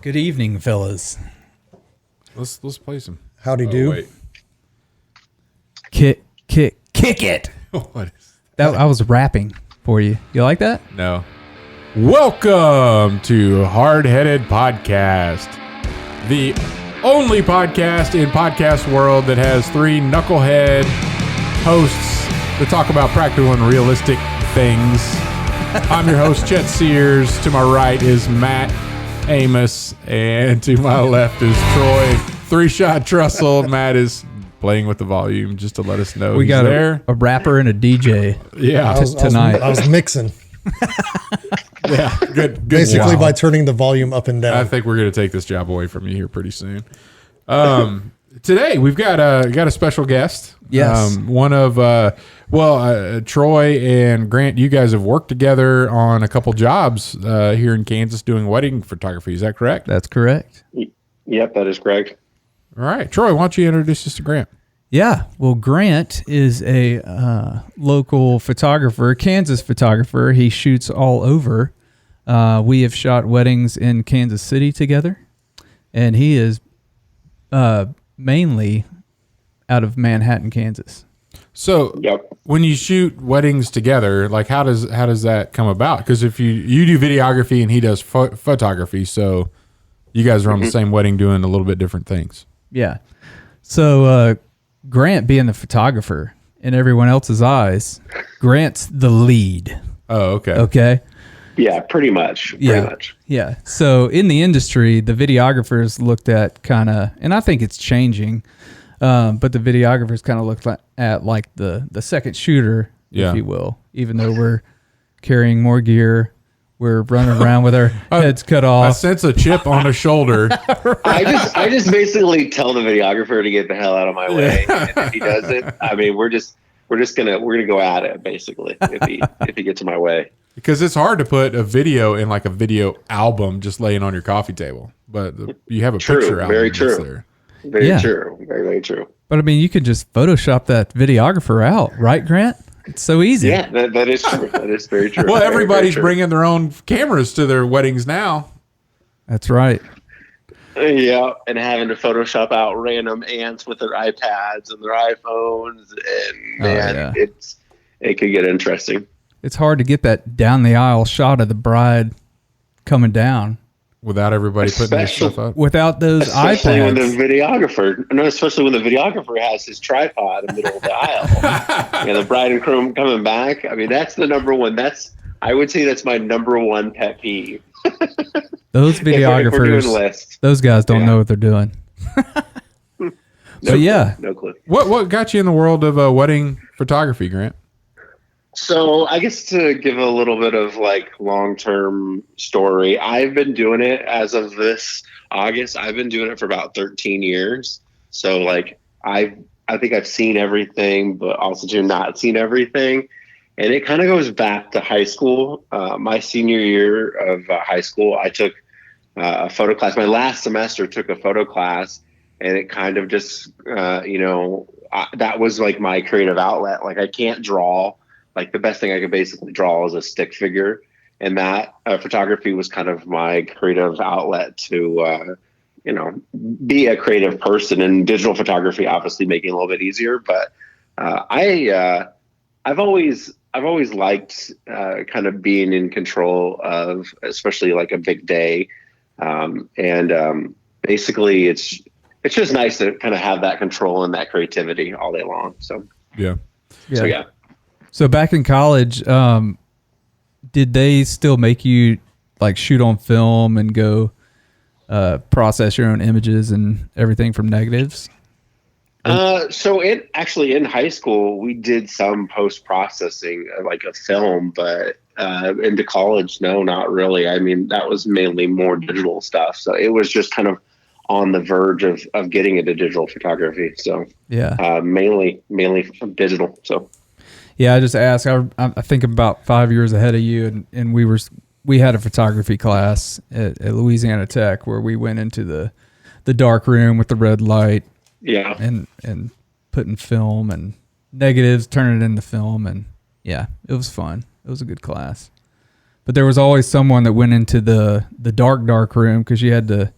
Good evening, fellas. Let's play some. Howdy do. Wait. Kick it. What is That I was rapping for you. You like that? No. Welcome to Hardheaded Podcast, the only podcast in podcast world that has three knucklehead hosts that talk about practical and realistic things. I'm your host, Chet Sears. To my right is Matt, Amos, and to my left is Troy. Three-shot Trussell. Matt is playing with the volume just to let us know We he's got there. a rapper and a DJ. Yeah. Tonight. I was mixing, Yeah. Good. basically Wow. by turning the volume up and down. I think we're going to take this job away from you here pretty soon. Today we've got a special guest. Yes. One of Troy and Grant. You guys have worked together on a couple jobs here in Kansas doing wedding photography. Is that correct? That's correct. Yep, that is correct. All right, Troy. Why don't you introduce us to Grant? Yeah. Well, Grant is a local photographer, Kansas photographer. He shoots all over. We have shot weddings in Kansas City together, and he is mainly out of Manhattan, Kansas. So, Yep. when you shoot weddings together, like how does that come about? Because if you do videography and he does photography, so you guys are on the same wedding doing a little bit different things. Yeah. So Grant being the photographer in everyone else's eyes, Grant's the lead. Oh, okay. Okay. Yeah, pretty much. Pretty much. Yeah. So in the industry, the videographers looked at kind of, and I think it's changing, but the videographers kind of looked at like the second shooter, Yeah. if you will, even though we're carrying more gear. We're running around with our heads cut I off. sense a chip on a shoulder. I just basically tell the videographer to get the hell out of my way. And if he doesn't, I mean, we're gonna go at it basically if he gets in my way. Because it's hard to put a video in like a video album just laying on your coffee table, but you have a True, picture album. very that's true. there. Very Yeah. true. Very, very true. But I mean, you can just Photoshop that videographer out, right, Grant? It's so easy. Yeah, that is true. That is very true. Well, Very, everybody's very true. bringing their own cameras to their weddings now. That's right. Yeah, and having to Photoshop out random ants with their iPads and their iPhones, and man, yeah. it could get interesting. It's hard to get that down the aisle shot of the bride coming down Without everybody putting their stuff up. without those Especially when the iPads. especially when the videographer has his tripod in the middle of the aisle. And the bride and groom coming back. I mean, that's the number one. I would say that's my number one pet peeve. Those If we're doing videographers, lists. those guys don't Yeah. know what they're doing. But yeah, No clue. What got you in the world of wedding photography, Grant? So I guess to give a little bit of like long-term story, I've been doing it as of this August. I've been doing it for about 13 years. So like I think I've seen everything, but also do not seen everything. And it kind of goes back to high school. My senior year of high school, I took a photo class. My last semester took a photo class, and it kind of just, that was like my creative outlet. Like I can't draw. Like the best thing I could basically draw is a stick figure, and that photography was kind of my creative outlet to, be a creative person. And digital photography, obviously, making it a little bit easier. But I've always liked kind of being in control of, especially like a big day, and basically it's just nice to kind of have that control and that creativity all day long. So Yeah. so yeah. So back in college, did they still make you like shoot on film and go process your own images and everything from negatives? So in high school, we did some post-processing like a film, but into college, no, not really. I mean, that was mainly more digital stuff. So it was just kind of on the verge of getting into digital photography. So Yeah. mainly digital. So Yeah, I just asked. I think I'm about 5 years ahead of you, and we had a photography class at Louisiana Tech where we went into the dark room with the red light, yeah. and putting film and negatives, turning it into film, and yeah, it was fun. It was a good class. But there was always someone that went into the dark room because you had to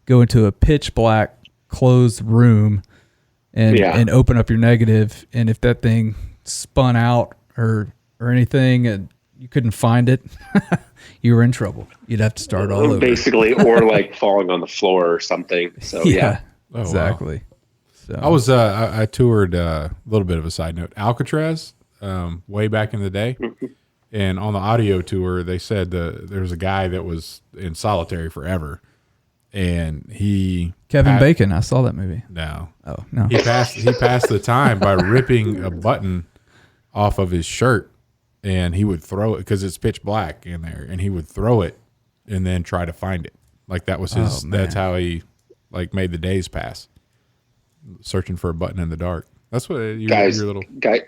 go into a pitch black closed room and open up your negative. And if that thing spun out or anything and you couldn't find it, you were in trouble. You'd have to start all over. Basically, or like falling on the floor or something. So yeah. Oh, exactly. Wow. So I toured a little bit of a side note, Alcatraz, way back in the day. And on the audio tour, they said there was a guy that was in solitary forever. And Kevin Bacon, I saw that movie. No. Oh, no. He passed the time by ripping a button off of his shirt, and he would throw it because it's pitch black in there, and he would throw it and then try to find it. Like that was his. That's how he like made the days pass, searching for a button in the dark. That's what your little guy.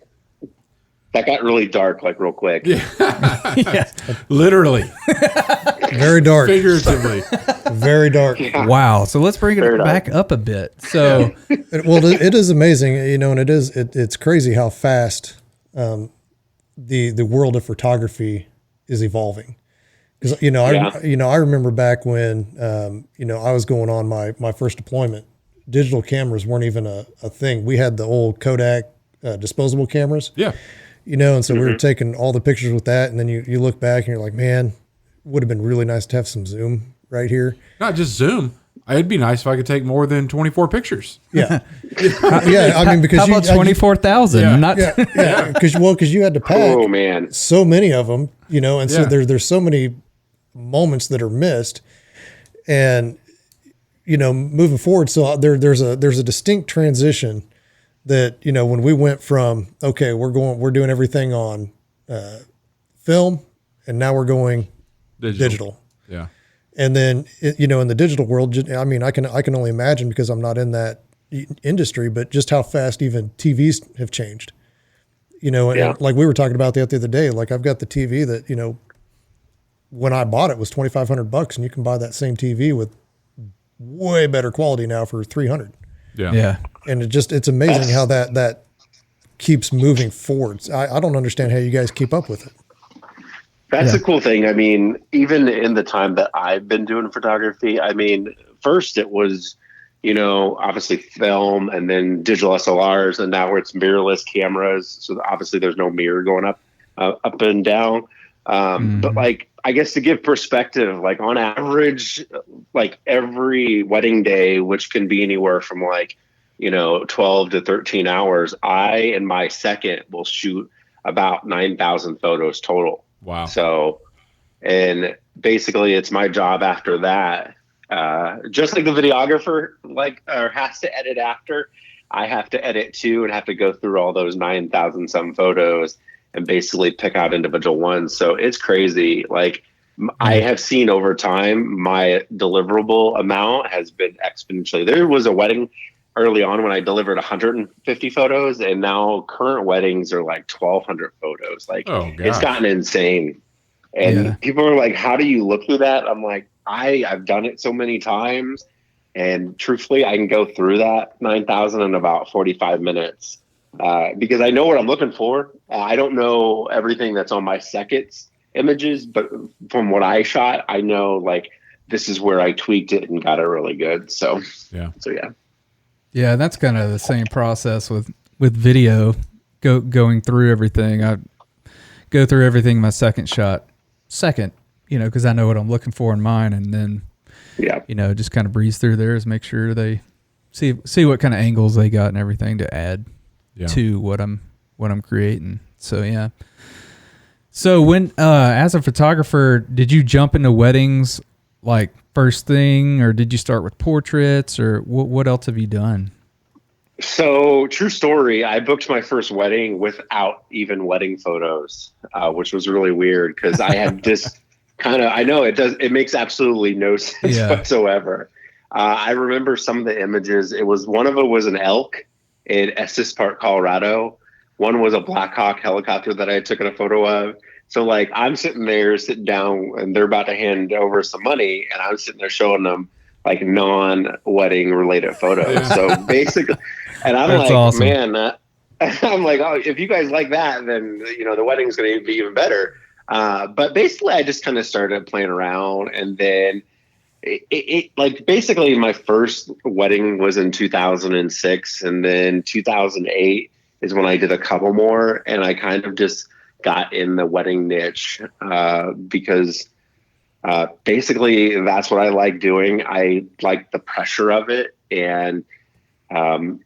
That got really dark, like real quick. Yeah, literally, Very dark. figuratively. Very dark. Wow. So let's bring it back up a bit. So Well, it is amazing, and it's crazy how fast the world of photography is evolving. Because I remember back when I was going on my first deployment, digital cameras weren't even a thing. We had the old Kodak disposable cameras. Yeah. And so we were taking all the pictures with that, and then you look back and you're like, man, would have been really nice to have some zoom right here. Not just zoom. It'd be nice if I could take more than 24 pictures. Yeah. Yeah. I mean, because how about 24,000? Yeah. Not because you had to pack so many of them, and so there's so many moments that are missed, and moving forward. So there's a distinct transition that, when we went from, okay, we're doing everything on film, and now we're going digital. Yeah. And then, in the digital world, I mean, I can only imagine because I'm not in that industry, but just how fast even TVs have changed. And like we were talking about that the other day, like I've got the TV that, when I bought it was $2,500, and you can buy that same TV with way better quality now for $300. Yeah. Yeah. And it's amazing how that keeps moving forward. I don't understand how you guys keep up with it. That's the cool thing. I mean, even in the time that I've been doing photography, I mean, first it was, obviously film and then digital SLRs, and now it's mirrorless cameras. So obviously there's no mirror going up and down. But like, I guess to give perspective, like on average, like every wedding day, which can be anywhere from like, 12 to 13 hours, I and my second will shoot about 9,000 photos total. Wow. So, and basically it's my job after that. Just like the videographer, has to edit after, I have to edit too, and have to go through all those 9,000 some photos and basically pick out individual ones. So it's crazy. Like I have seen over time, my deliverable amount has been exponentially. There was a wedding early on when I delivered 150 photos, and now current weddings are like 1,200 photos. Like it's gotten insane. And people are like, how do you look through that? I'm like, I've done it so many times. And truthfully, I can go through that 9,000 in about 45 minutes because I know what I'm looking for. I don't know everything that's on my second's images, but from what I shot, I know like this is where I tweaked it and got it really good. So, yeah. Yeah, that's kind of the same process with video, going through everything. I go through everything my second shot, because I know what I'm looking for in mine, and then, just kind of breeze through theirs, make sure they see what kind of angles they got and everything to add to what I'm creating. So, yeah. So when, as a photographer, did you jump into weddings like first thing, or did you start with portraits, or what else have you done? So true story. I booked my first wedding without even wedding photos, which was really weird because I had just I know it makes absolutely no sense whatsoever. I remember some of the images. One of it was an elk in Estes Park, Colorado. One was a Black Hawk helicopter that I took a photo of. So like I'm sitting down and they're about to hand over some money, and I'm sitting there showing them like non-wedding related photos. Yeah. So basically, and I'm That's like, awesome. Man, I'm like, oh, if you guys like that, then the wedding's going to be even better. But basically I just kind of started playing around, and then it like basically my first wedding was in 2006, and then 2008 is when I did a couple more, and I kind of just got in the wedding niche because basically that's what I like doing. I like the pressure of it, and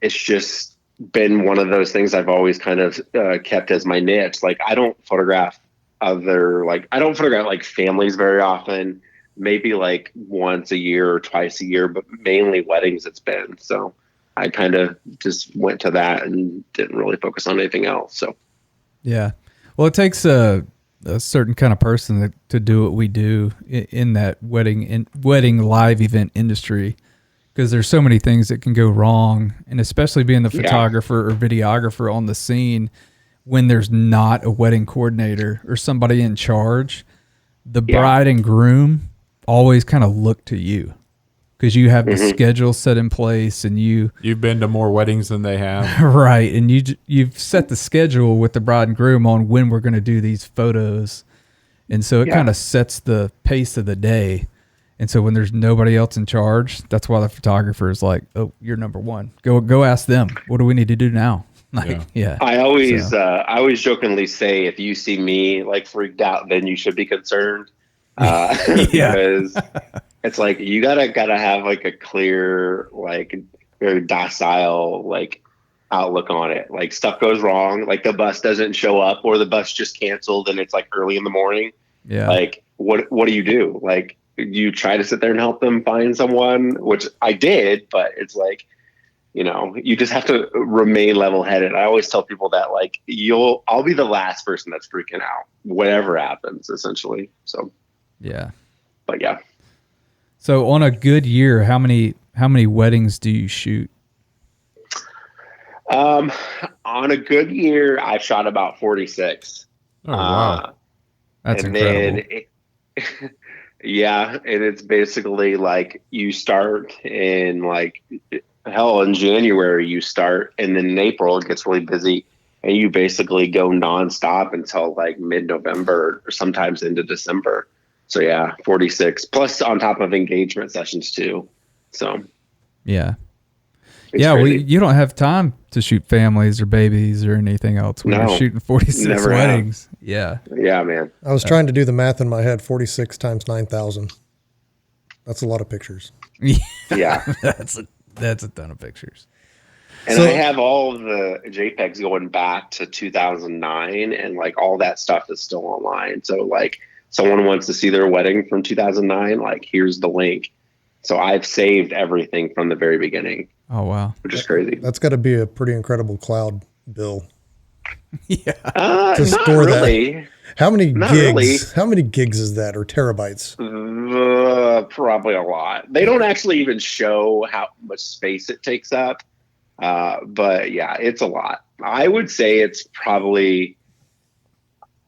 it's just been one of those things I've always kind of kept as my niche. Like I don't photograph like families very often, maybe like once a year or twice a year, but mainly weddings it's been. So I kind of just went to that and didn't really focus on anything else. So, yeah. Well, it takes a certain kind of person to do what we do in that wedding live event industry, because there's so many things that can go wrong, and especially being the photographer or videographer on the scene when there's not a wedding coordinator or somebody in charge, the bride and groom always kind of look to you because you have the schedule set in place, and you've been to more weddings than they have. Right. And you've set the schedule with the bride and groom on when we're going to do these photos. And so it kind of sets the pace of the day. And so when there's nobody else in charge, that's why the photographer is like, oh, you're number one. Go ask them. What do we need to do now? Like, I always jokingly say, if you see me like freaked out, then you should be concerned. Because it's like, you gotta have like a clear, like very docile, like outlook on it. Like stuff goes wrong, like the bus doesn't show up, or the bus just canceled and it's like early in the morning. Yeah. Like what do you do? Like you try to sit there and help them find someone, which I did, but it's like, you know, you just have to remain level-headed. I always tell people that, like, I'll be the last person that's freaking out, whatever happens, essentially. So, yeah. But yeah. So on a good year, how many weddings do you shoot? On a good year, I've shot about 46. Oh, wow. That's and incredible. Then and it's basically like you start in like, hell, in January you start, and then in April it gets really busy, and you basically go nonstop until like mid-November or sometimes into December. So yeah, 46 plus on top of engagement sessions too. So yeah. Well, you don't have time to shoot families or babies or anything else when you're shooting 46 weddings. Yeah, man. I was trying to do the math in my head. 46 times 9,000. That's a lot of pictures. Yeah. That's a ton of pictures. And I have all of the JPEGs going back to 2009, and like all that stuff is still online. So like someone wants to see their wedding from 2009, like here's the link. So I've saved everything from the very beginning. Oh, wow. Which is crazy. That's got to be a pretty incredible cloud bill. Yeah. To store really. That. How many gigs? Really. How many gigs is that, or terabytes? Probably a lot. They don't actually even show how much space it takes up. But yeah, it's a lot. I would say it's probably,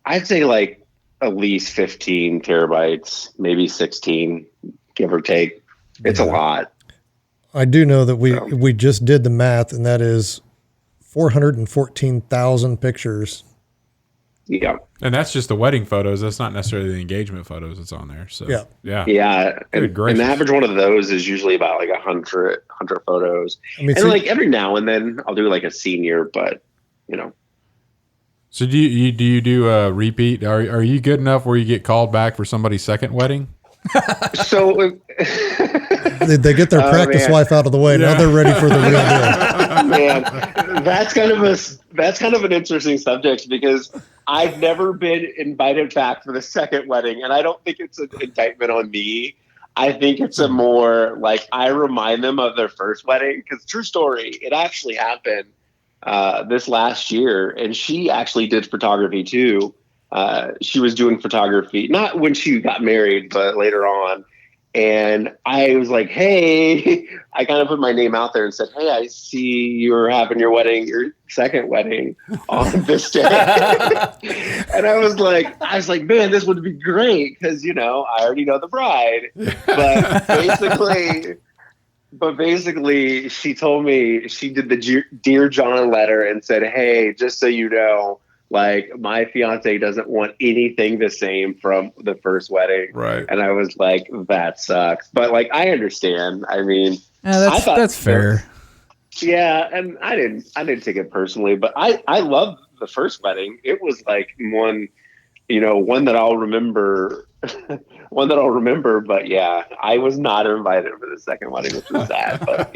I'd say like at least 15 terabytes, maybe 16, give or take. It's a lot. I do know that we just did the math, and that is 414,000 pictures. Yeah. And that's just the wedding photos. That's not necessarily the engagement photos that's on there. So yeah. And the average one of those is usually about like 100 photos. And like every now and then I'll do like a senior, but you know. So do you do a repeat? Are you good enough where you get called back for somebody's second wedding? So they get their practice wife out of the way. Yeah. Now they're ready for the real deal. Man, that's kind of an interesting subject, because I've never been invited back for the second wedding, and I don't think it's an indictment on me. I think it's a more like I remind them of their first wedding, because true story, it actually happened this last year, and she actually did photography too. She was doing photography, not when she got married, but later on. And I was like, hey, I kind of put my name out there and said, hey, I see you're having your second wedding on this day. And I was like, man, this would be great, because, you know, I already know the bride. But basically, she told me she did the Dear John letter and said, hey, just so you know, Like, my fiance doesn't want anything the same from the first wedding. Right. And I was like, that sucks. But like, I understand. I mean, that's fair. Yeah. And I didn't take it personally, but I loved the first wedding. It was like one that I'll remember. One that I'll remember, but yeah, I was not invited for the second wedding, which was sad, but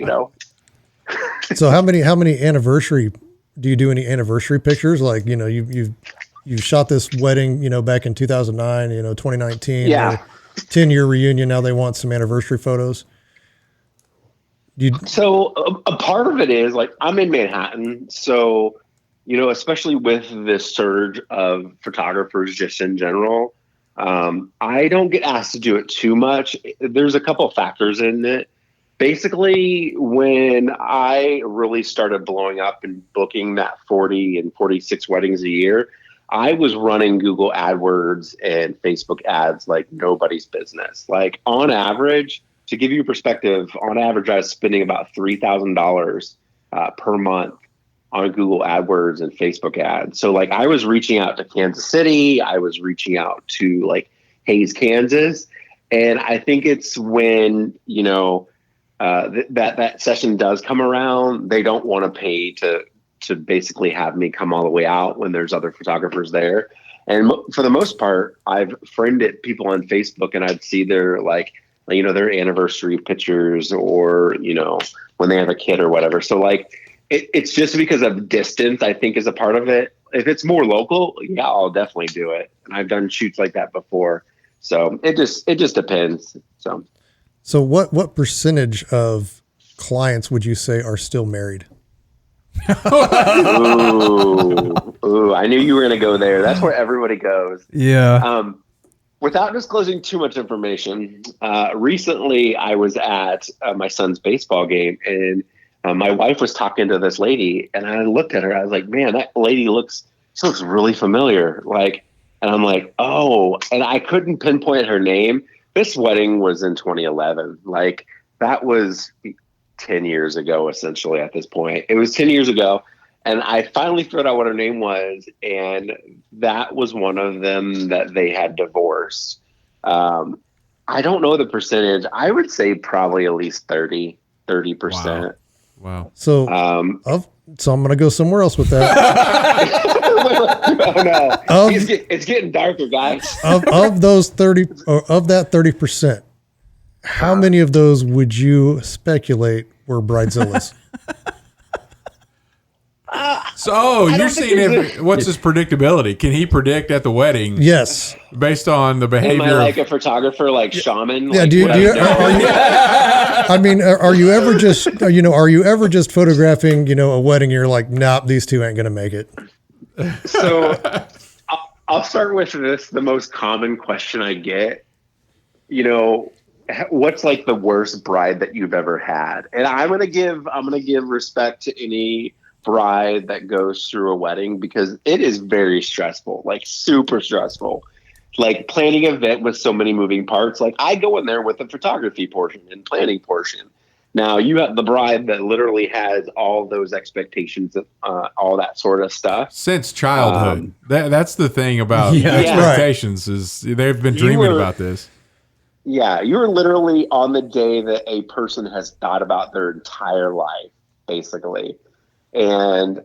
So how many anniversary, do you do any anniversary pictures? Like, you shot this wedding, back in 2009, 2019, yeah, 10-year reunion. Now they want some anniversary photos. So a part of it is like, I'm in Manhattan. So, especially with this surge of photographers just in general, I don't get asked to do it too much. There's a couple of factors in it. Basically, when I really started blowing up and booking that 40 and 46 weddings a year, I was running Google AdWords and Facebook ads like nobody's business. Like, on average, to give you perspective, on average, I was spending about $3,000 per month on Google AdWords and Facebook ads. So like, I was reaching out to Kansas City, I was reaching out to like Hayes, Kansas. And I think it's when, that session does come around, they don't want to pay to basically have me come all the way out when there's other photographers there. And for the most part, I've friended people on Facebook, and I'd see their their anniversary pictures, or, when they have a kid or whatever. So like, it's just because of distance, I think, is a part of it. If it's more local, yeah, I'll definitely do it. And I've done shoots like that before. So it just depends. So what percentage of clients would you say are still married? Ooh, I knew you were going to go there. That's where everybody goes. Yeah. Without disclosing too much information, recently I was at my son's baseball game, and my wife was talking to this lady, and I looked at her. I was like, man, that lady looks really familiar. Like, and I'm like, oh, and I couldn't pinpoint her name. This wedding was in 2011. Like, that was 10 years ago, essentially, at this point. It was 10 years ago. And I finally figured out what her name was. And that was one of them that they had divorced. I don't know the percentage. I would say probably at least 30%. Wow. So, so I'm going to go somewhere else with that. Oh no! It's getting darker, guys. Of those 30, or of that 30%, how many of those would you speculate were Bridezillas? So you're seeing what's his predictability? Can he predict at the wedding? Yes, based on the behavior. Am I like a photographer, like shaman? Yeah. Are you ever just photographing, a wedding? And you're like, nope, these two ain't gonna make it. So I'll start with this. The most common question I get, what's like the worst bride that you've ever had? And I'm gonna give respect to any bride that goes through a wedding, because it is very stressful, like super stressful. Like, planning an event with so many moving parts. Like, I go in there with the photography portion and planning portion. Now you have the bride that literally has all those expectations, all that sort of stuff since childhood. That's the thing about expectations, is they've been dreaming about this. Yeah, you're literally on the day that a person has thought about their entire life, basically. And,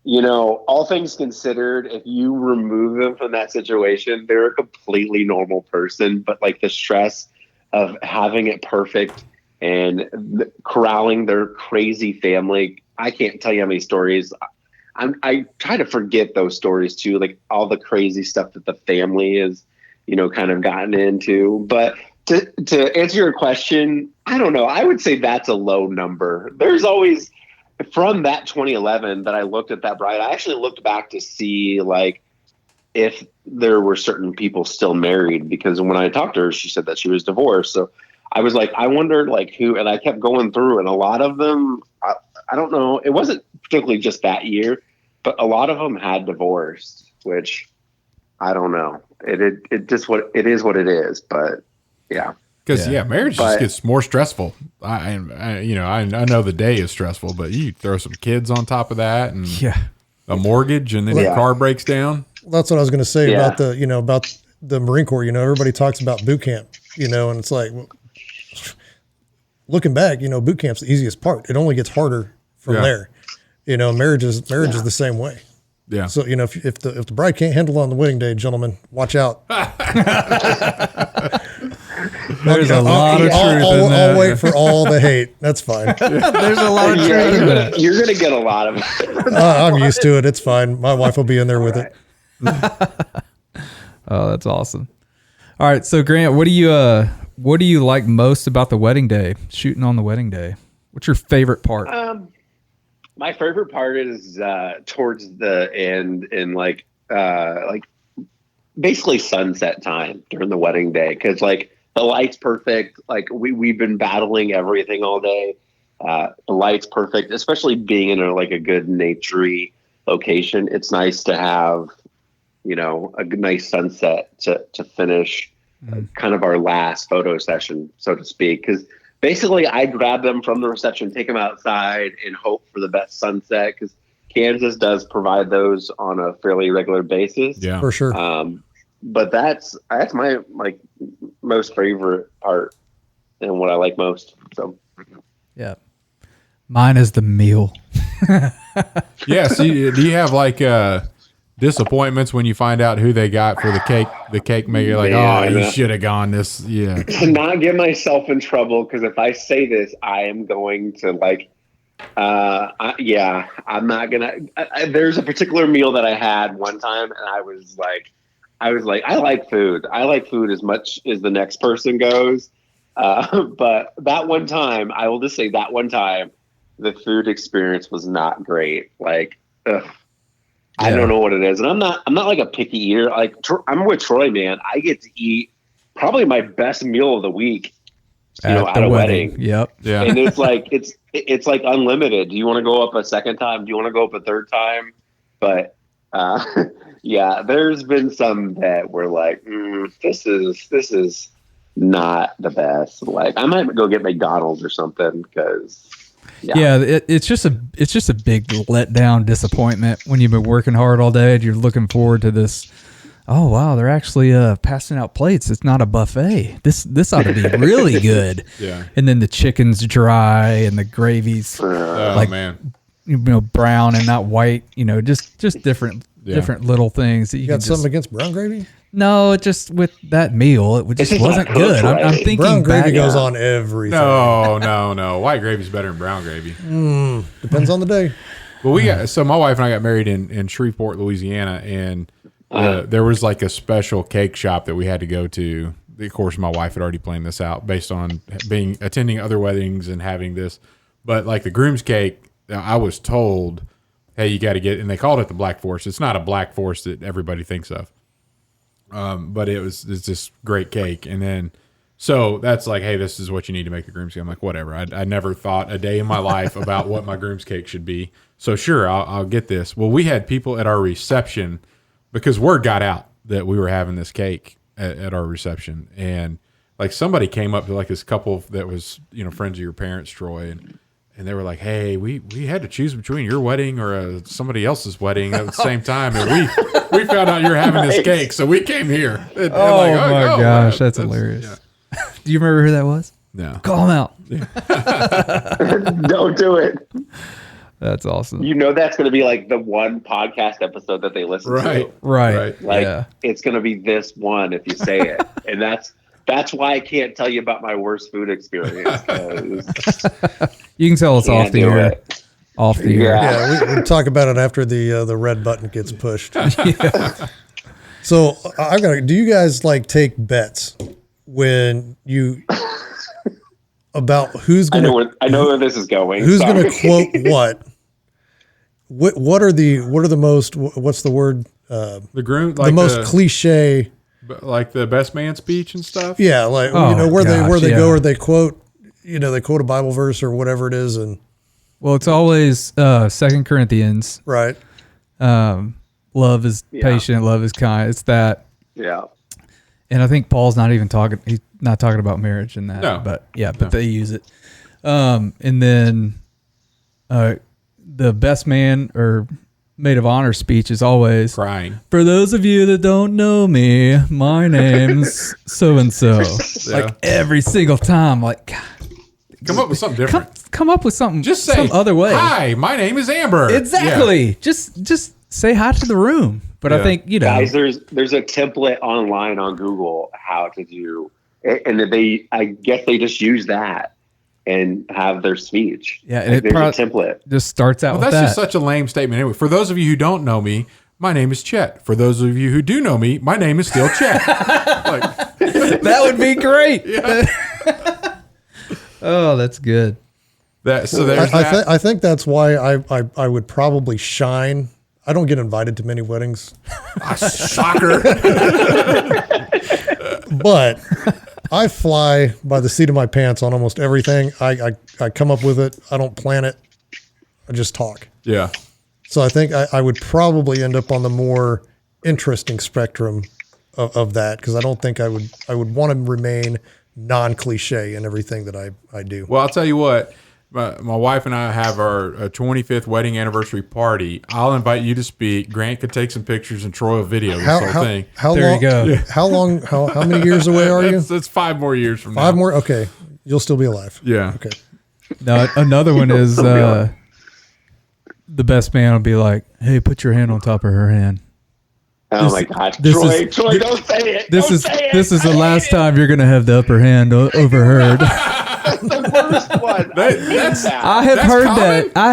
all things considered, if you remove them from that situation, they're a completely normal person. But like, the stress of having it perfect and corralling their crazy family, I can't tell you how many stories. I try to forget those stories too, like all the crazy stuff that the family is, kind of gotten into. But to answer your question, I don't know. I would say that's a low number. There's always, from that 2011 that I looked at that bride, I actually looked back to see like if there were certain people still married, because when I talked to her, she said that she was divorced. So I was like, I wondered like who, and I kept going through, and a lot of them, I don't know, it wasn't particularly just that year, but a lot of them had divorced, which I don't know. It just it is what it is, but yeah. Because marriage just gets more stressful. I know the day is stressful, but you throw some kids on top of that, and a mortgage and then your car breaks down. That's what I was going to say about the Marine Corps. Everybody talks about boot camp, and it's like, looking back, boot camp's the easiest part. It only gets harder from there. Marriage is the same way. Yeah. So, if the bride can't handle on the wedding day, gentlemen, watch out. There's a lot of truth in that. I'll wait for all the hate. That's fine. There's a lot of truth in that. You're going to get a lot of it. I'm used to it. It's fine. My wife will be in there with it. Oh, that's awesome. All right. So Grant, what do you like most about the wedding day, shooting on the wedding day? What's your favorite part? My favorite part is towards the end and like basically sunset time during the wedding day. Cause like the light's perfect. Like we've been battling everything all day. The light's perfect, especially being in a good naturey location. It's nice to have, a nice sunset to finish kind of our last photo session, so to speak. Cause basically, I grab them from the reception, take them outside, and hope for the best sunset because Kansas does provide those on a fairly regular basis. Yeah, for sure. But that's my most favorite part and what I like most. So, yeah, mine is the meal. Yeah. So do you have disappointments when you find out who they got for the cake? The cake maker, you should have gone this. Yeah. To not get myself in trouble, because if I say this, I am going to I'm not gonna. There's a particular meal that I had one time, and I was like, I like food. I like food as much as the next person goes. But that one time, I will just say that one time, the food experience was not great. I don't know what it is. And I'm not like a picky eater. I'm with Troy, man. I get to eat probably my best meal of the week, at a wedding. Yep. Yeah. And it's like, it's like unlimited. Do you want to go up a second time? Do you want to go up a third time? But, there's been some that were like, this is not the best. I might go get McDonald's or something because it's just a big letdown, disappointment when you've been working hard all day and you're looking forward to this. Oh wow, they're actually passing out plates. It's not a buffet. This ought to be really good. Yeah. And then the chicken's dry and the gravy's man, brown and not white. Just different little things that you got something against brown gravy. No, just with that meal, it just wasn't good. Right? I'm thinking brown gravy goes on everything. No. White gravy's better than brown gravy. Depends on the day. Well, so my wife and I got married in Shreveport, Louisiana, and there was a special cake shop that we had to go to. Of course, my wife had already planned this out based on attending other weddings and having this. But the groom's cake, I was told, hey, you got to get, and they called it the Black Forest. It's not a Black Forest that everybody thinks of. But it's this great cake. And then, so that's hey, this is what you need to make the groom's cake. I'm like, whatever. I never thought a day in my life about what my groom's cake should be. So sure, I'll get this. Well, we had people at our reception because word got out that we were having this cake at our reception. And somebody came up to this couple that was, friends of your parents, Troy, and they were like, hey, we had to choose between your wedding or somebody else's wedding at the same time. And we found out you're having this cake. So we came here. And my gosh, that's hilarious. Yeah. Do you remember who that was? No. Call him out. Yeah. Don't do it. That's awesome. That's going to be the one podcast episode that they listen to. Right. It's going to be this one if you say it. And that's why I can't tell you about my worst food experience. You can tell us off the air. Off the air. Yeah, we talk about it after the red button gets pushed. Yeah. So do you guys take bets when you about who's going to? I know where this is going. Who's going to quote what? What are the most? What's the word? The groom, the most cliche. The best man speech and stuff. Yeah, where they go or they quote, they quote a Bible verse or whatever it is, and it's always 2 Corinthians, right? Love is patient, love is kind. It's that. Yeah. And I think Paul's not even talking. He's not talking about marriage in that. No. But they use it. And then the best man or maid of honor speech is always crying. For those of you that don't know me, my name's so and so. Like every single time, like God, come up with something different. Come up with something. Just say some other way. Hi, my name is Amber. Exactly. Yeah. Just say hi to the room. But I think guys, there's a template online on Google how to do, and I guess they just use that and have their speech. Yeah, and there's a template. Just starts out. Well, with that's just such a lame statement. Anyway, for those of you who don't know me, my name is Chet. For those of you who do know me, my name is still Chet. That would be great. Oh, that's good. I think that's why I would probably shine. I don't get invited to many weddings. Shocker. But I fly by the seat of my pants on almost everything. I come up with it. I don't plan it. I just talk. Yeah. So I think I would probably end up on the more interesting spectrum of that, because I don't think I would want to remain non-cliche in everything that I do. Well, I'll tell you what. My wife and I have our 25th wedding anniversary party. I'll invite you to speak. Grant could take some pictures and Troy will video this whole thing. There you go. How many years away are you? It's 5 more years from now. 5 more? Okay. You'll still be alive. Yeah. Okay. Now, another one is the best man will be like, hey, put your hand on top of her hand. Oh my God, Troy, don't say it. This is the last time you're going to have the upper hand overheard. The first one. I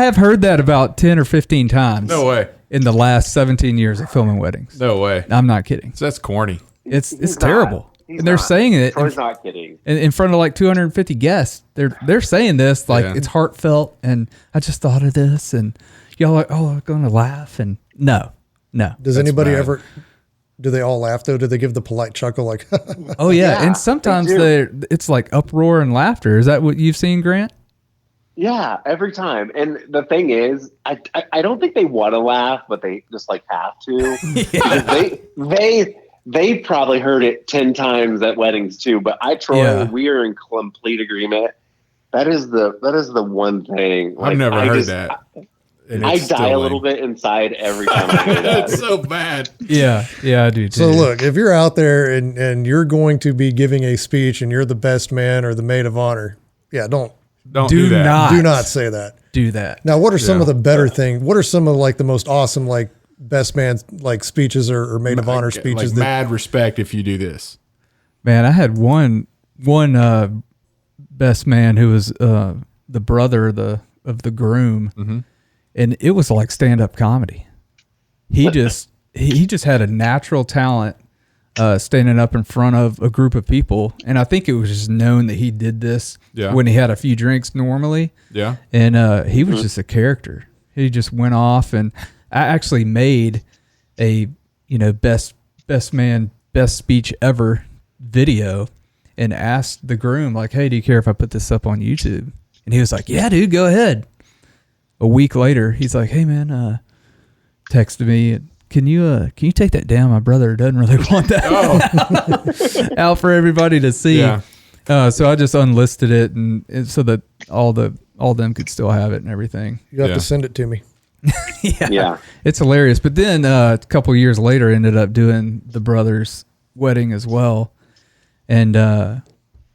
have heard that about 10 or 15 times. No way. In the last 17 years of filming weddings. No way. I'm not kidding. So that's corny. It's terrible. And they're saying it. Troy's not kidding. In front of like 250 guests. They're saying this like it's heartfelt, and I just thought of this, and y'all are going to laugh, and no. Does anybody ever? Do they all laugh though? Do they give the polite chuckle like? Oh yeah, and sometimes it's like uproar and laughter. Is that what you've seen, Grant? Yeah, every time. And the thing is, I don't think they want to laugh, but they just like have to. They probably heard it 10 times at weddings too. But Troy, we are in complete agreement. That is the one thing. I've never heard that. I die a little bit inside every time I hear that. It's so bad. Yeah, I do too. So look, if you're out there and you're going to be giving a speech and you're the best man or the maid of honor, don't do that. Do not say that. Do that. Now, what are some of the better things? What are some of like the most awesome like best man like speeches or maid of honor speeches? Like mad respect if you do this. Man, I had one best man who was the brother of the groom. Mm-hmm. And it was like stand-up comedy. He just had a natural talent standing up in front of a group of people. And I think it was just known that he did this when he had a few drinks normally. Yeah. And he was just a character. He just went off, and I actually made a best man, best speech ever video and asked the groom, like, hey, do you care if I put this up on YouTube? And he was like, yeah, dude, go ahead. A week later, he's like, "Hey man, texted me. Can you take that down? My brother doesn't really want that out for everybody to see." Yeah. So I just unlisted it, and so that all them could still have it and everything. You have to send it to me. Yeah, it's hilarious. But then a couple of years later, ended up doing the brother's wedding as well, and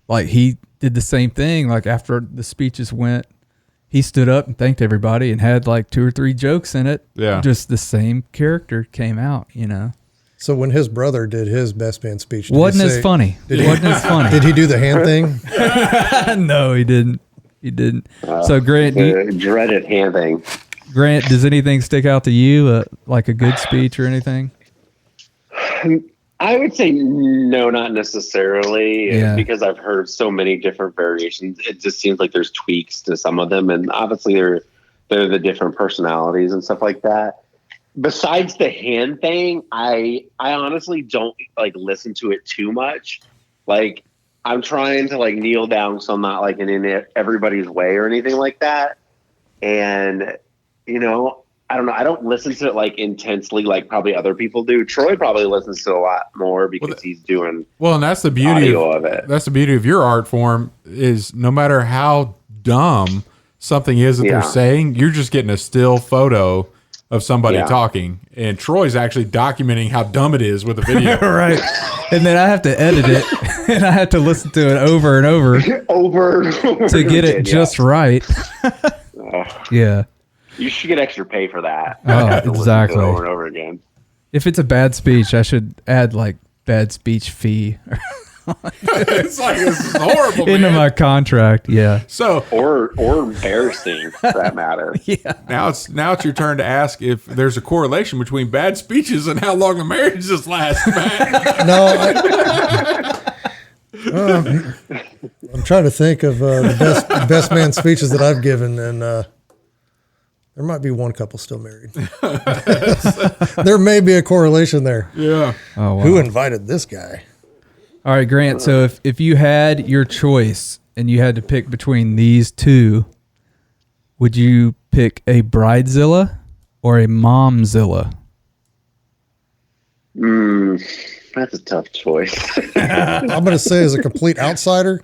like he did the same thing. Like after the speeches went, he stood up and thanked everybody and had like 2 or 3 jokes in it. Yeah. Just the same character came out, So when his brother did his best man speech, wasn't as funny. Did he do the hand thing? No, he didn't. So Grant, dreaded hand thing. Grant, does anything stick out to you, like a good speech or anything? I would say no, not necessarily, because I've heard so many different variations. It just seems like there's tweaks to some of them, and obviously they're the different personalities and stuff like that. Besides the hand thing, I honestly don't like listen to it too much. Like I'm trying to like kneel down, so I'm not like in everybody's way or anything like that. And I don't know. I don't listen to it like intensely like probably other people do. Troy probably listens to a lot more because he's doing and that's the beauty of it. That's the beauty of your art form is no matter how dumb something is that they're saying, you're just getting a still photo of somebody talking, and Troy's actually documenting how dumb it is with the video. Right. And then I have to edit it, and I have to listen to it over and over to get it just right. Yeah. You should get extra pay for that. Oh, exactly. Over and over again. If it's a bad speech, I should add like bad speech fee. It's like, this is horrible, into my contract. Yeah. So or embarrassing for that matter. Yeah. Now it's your turn to ask if there's a correlation between bad speeches and how long a marriage just lasts, man. No, I'm trying to think of the best man speeches that I've given, and there might be one couple still married. There may be a correlation there. Yeah. Oh, wow. Who invited this guy? All right, Grant. So if you had your choice and you had to pick between these two, would you pick a Bridezilla or a Momzilla? That's a tough choice. I'm going to say, as a complete outsider,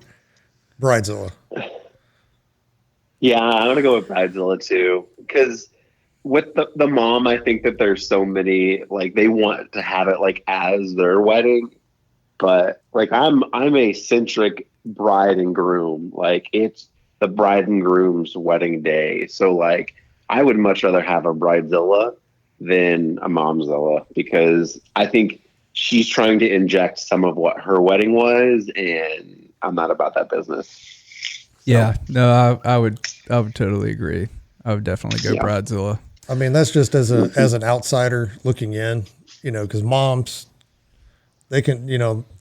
Bridezilla. Yeah, I'm going to go with Bridezilla too. Because with the mom, I think that there's so many, like, they want to have it like as their wedding. But like I'm a centric bride and groom. Like, it's the bride and groom's wedding day. So like I would much rather have a Bridezilla than a Momzilla, because I think she's trying to inject some of what her wedding was, and I'm not about that business. So. Yeah, no, I would totally agree. I would definitely go Bridezilla. I mean, that's just as an outsider looking in, because moms, they can,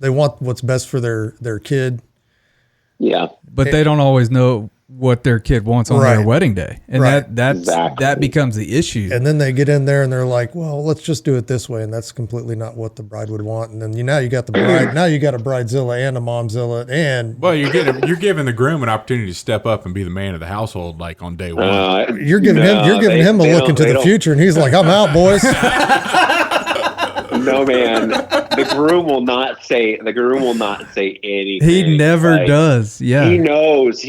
they want what's best for their kid. Yeah. But they don't always know what their kid wants on their wedding day. And that becomes the issue. And then they get in there and they're like, well, let's just do it this way. And that's completely not what the bride would want. And then now you got the bride, now you got a Bridezilla and a Momzilla, and well, you're giving the groom an opportunity to step up and be the man of the household, like on day one. You're giving him a look into the future, and he's like, I'm out, boys. No, man. The groom will not say anything. He never does. Yeah. He knows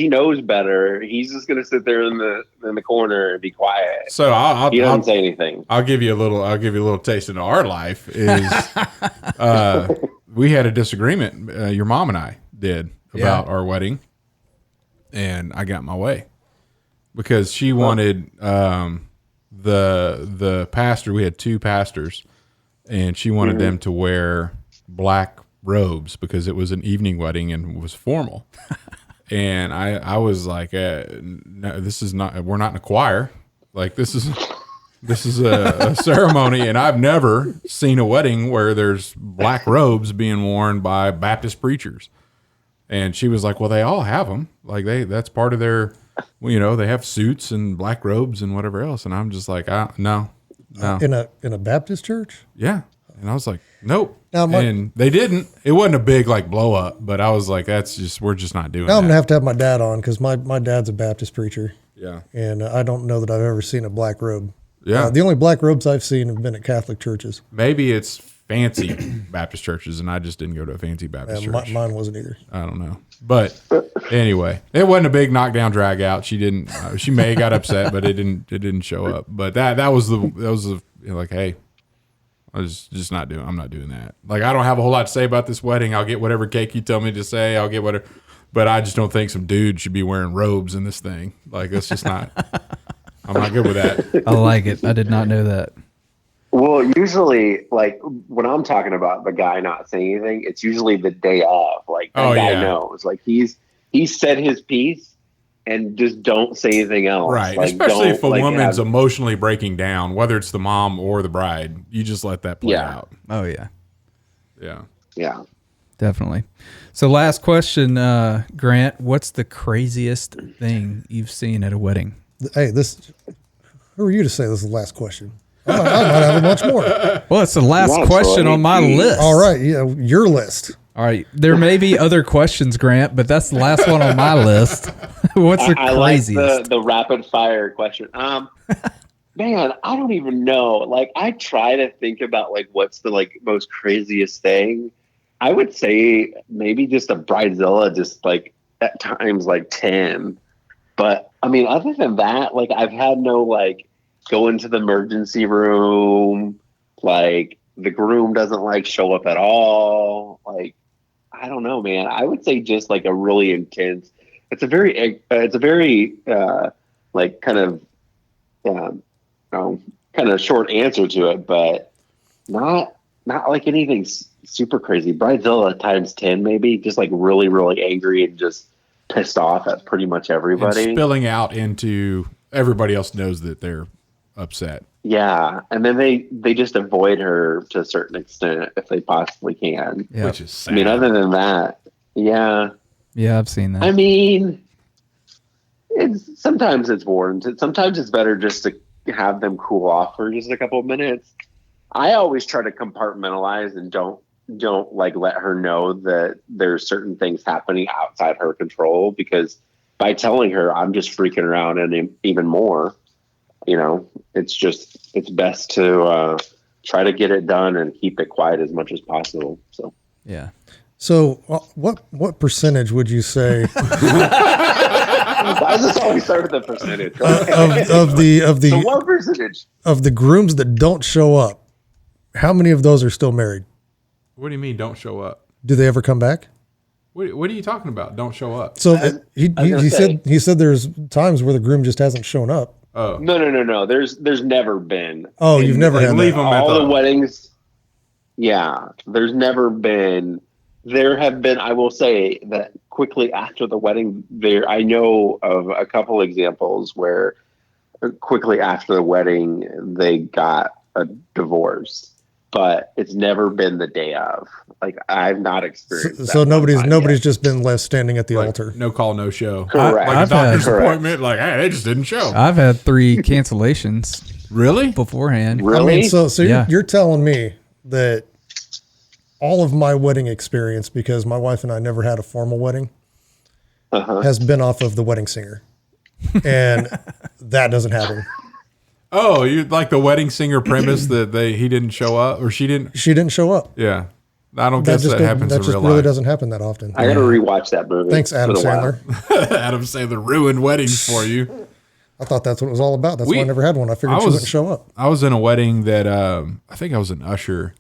better. He's just gonna sit there in the corner and be quiet. So he doesn't say anything. I'll give you a little taste into our life. We had a disagreement, your mom and I did, about our wedding, and I got my way because she wanted the pastor. We had two pastors. And she wanted them to wear black robes because it was an evening wedding and was formal. And I was like, no, this is not, we're not in a choir. Like, this is a ceremony. And I've never seen a wedding where there's black robes being worn by Baptist preachers. And she was like, well, they all have them. Like, that's part of their, they have suits and black robes and whatever else. And I'm just like, no. In a Baptist church? Yeah. And I was like, nope. And they didn't. It wasn't a big like blow up, but I was like, we're just not doing that. I'm going to have my dad on, because my dad's a Baptist preacher. Yeah. And I don't know that I've ever seen a black robe. Yeah. The only black robes I've seen have been at Catholic churches. Maybe it's fancy Baptist churches, and I just didn't go to a fancy Baptist church. Mine wasn't either. I don't know. But anyway, it wasn't a big knockdown drag out. She didn't. She may have got upset, but it didn't show up. But that was like, hey, I was just not doing. I'm not doing that. Like, I don't have a whole lot to say about this wedding. I'll get whatever cake you tell me to say. I'll get whatever. But I just don't think some dude should be wearing robes in this thing. Like, that's just not. I'm not good with that. I like it. I did not know that. Well, usually, like, when I'm talking about the guy not saying anything, it's usually the day of. Like, the guy knows. Like, he's said his piece and just don't say anything else. Right. Like, especially if a woman's emotionally breaking down, whether it's the mom or the bride, you just let that play out. Oh, yeah. Yeah. Yeah. Definitely. So last question, Grant, what's the craziest thing you've seen at a wedding? Hey, who are you to say this is the last question? I might have a bunch more. Well, it's the last question on my list. All right. Yeah, your list. All right. There may be other questions, Grant, but that's the last one on my list. What's the craziest? I like the rapid fire question. Man, I don't even know. Like, I try to think about like what's the like most craziest thing. I would say maybe just a Bridezilla, just like at times like 10. But I mean, other than that, like I've had no like go into the emergency room. Like, the groom doesn't like show up at all. Like, I don't know, man. I would say just like a really intense. It's a very like kind of short answer to it, but not like anything super crazy. Bridezilla times 10, maybe, just like really, really angry and just pissed off at pretty much everybody. And spilling out into everybody else knows that they're upset. Yeah, and then they just avoid her to a certain extent if they possibly can. Yeah. Which is sad. I mean, other than that, yeah. Yeah, I've seen that. I mean, sometimes it's warranted. Sometimes it's better just to have them cool off for just a couple of minutes. I always try to compartmentalize and don't like let her know that there's certain things happening outside her control, because by telling her, I'm just freaking her out and even more. You know, it's best to try to get it done and keep it quiet as much as possible. So yeah. So what percentage would you say I just always start with the percentage of the so what percentage of the grooms that don't show up? How many of those are still married? What do you mean don't show up? Do they ever come back? What are you talking about? Don't show up. So he said there's times where the groom just hasn't shown up. Oh no. There's never been. Oh, you've never had leave that. them at all the weddings. Yeah, there's never been. There have been. I will say that quickly after the wedding, I know of a couple examples where quickly after the wedding they got a divorce, but it's never been the day of. Like, I've not experienced. So nobody's just been left standing at the altar. No call, no show. Correct. Like a doctor's appointment. Like, hey, they just didn't show. I've had 3 cancellations. Really? Beforehand. Really? I mean, so Yeah. you're telling me that all of my wedding experience, because my wife and I never had a formal wedding, has been off of the wedding singer, and that doesn't happen. Oh, you like the wedding singer premise that he didn't show up or she didn't? She didn't show up. Yeah. I don't guess that happens in real life. That really doesn't happen that often. I got to rewatch that movie. Thanks, Adam Sandler. Adam Sandler ruined weddings for you. I thought that's what it was all about. That's why I never had one. I figured she wouldn't show up. I was in a wedding that I think I was an usher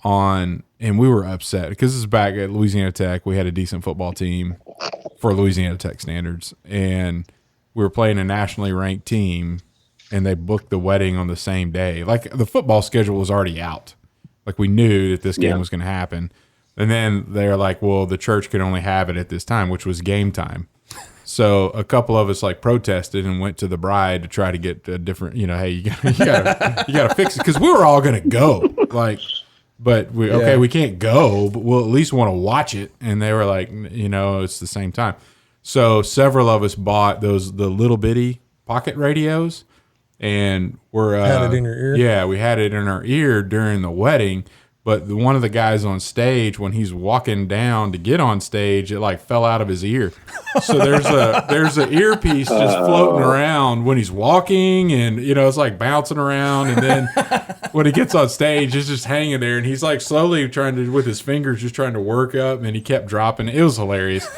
on, and we were upset because this is back at Louisiana Tech. We had a decent football team for Louisiana Tech standards, and we were playing a nationally ranked team, and they booked the wedding on the same day. Like, the football schedule was already out. Like, we knew that this game was going to happen. And then they're like, well, the church could only have it at this time, which was game time. So a couple of us like protested and went to the bride to try to get a different, hey, you gotta fix it. Cause we were all going to go, like, but we can't go, but we'll at least want to watch it. And they were like, it's the same time. So several of us bought the little bitty pocket radios, and we're had it in your ear. Yeah, we had it in our ear during the wedding. But one of the guys on stage, when he's walking down to get on stage, it like fell out of his ear. So there's an earpiece just floating around when he's walking, and it's like bouncing around. And then when he gets on stage, it's just hanging there, and he's like slowly trying to, with his fingers, just trying to work up, and he kept dropping. It was hilarious.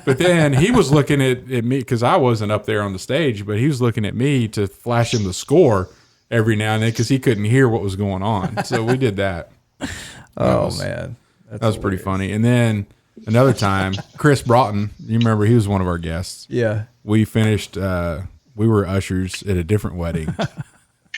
But then he was looking at me, because I wasn't up there on the stage, but he was looking at me to flash him the score every now and then because he couldn't hear what was going on. So we did that. Man. That was pretty funny. And then another time, Chris Broughton, you remember, he was one of our guests. Yeah. We finished, we were ushers at a different wedding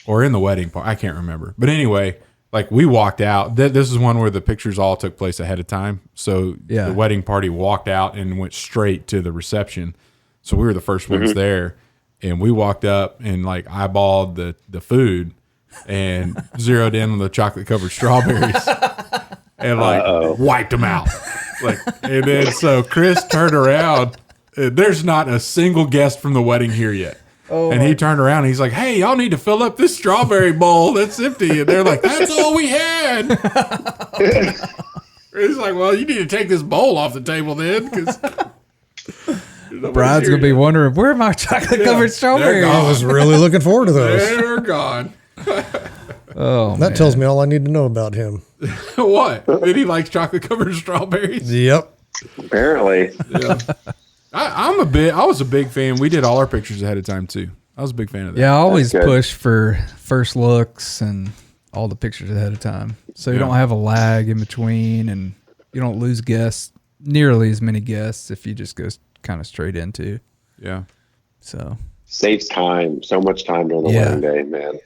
or in the wedding part. I can't remember. But anyway, like, we walked out. This is one where the pictures all took place ahead of time. So the wedding party walked out and went straight to the reception. So we were the first ones there. And we walked up and like eyeballed the food and zeroed in on the chocolate covered strawberries and like wiped them out. Like, and then so Chris turned around. There's not a single guest from the wedding here yet. And he turned around and he's like, "Hey, y'all need to fill up this strawberry bowl that's empty." And they're like, "That's all we had." He's like, "Well, you need to take this bowl off the table then, because the bride's gonna be wondering, where are my chocolate covered strawberries? I was really looking forward to those. They're gone. That tells me all I need to know about him. What? That he likes chocolate covered strawberries? Yep. Apparently. Yeah. I was a big fan. We did all our pictures ahead of time too. I was a big fan of that. Yeah, I always push for first looks and all the pictures ahead of time, so you don't have a lag in between, and you don't lose guests, nearly as many guests if you just go kind of straight into. Yeah. So saves time, so much time during the wedding day, man.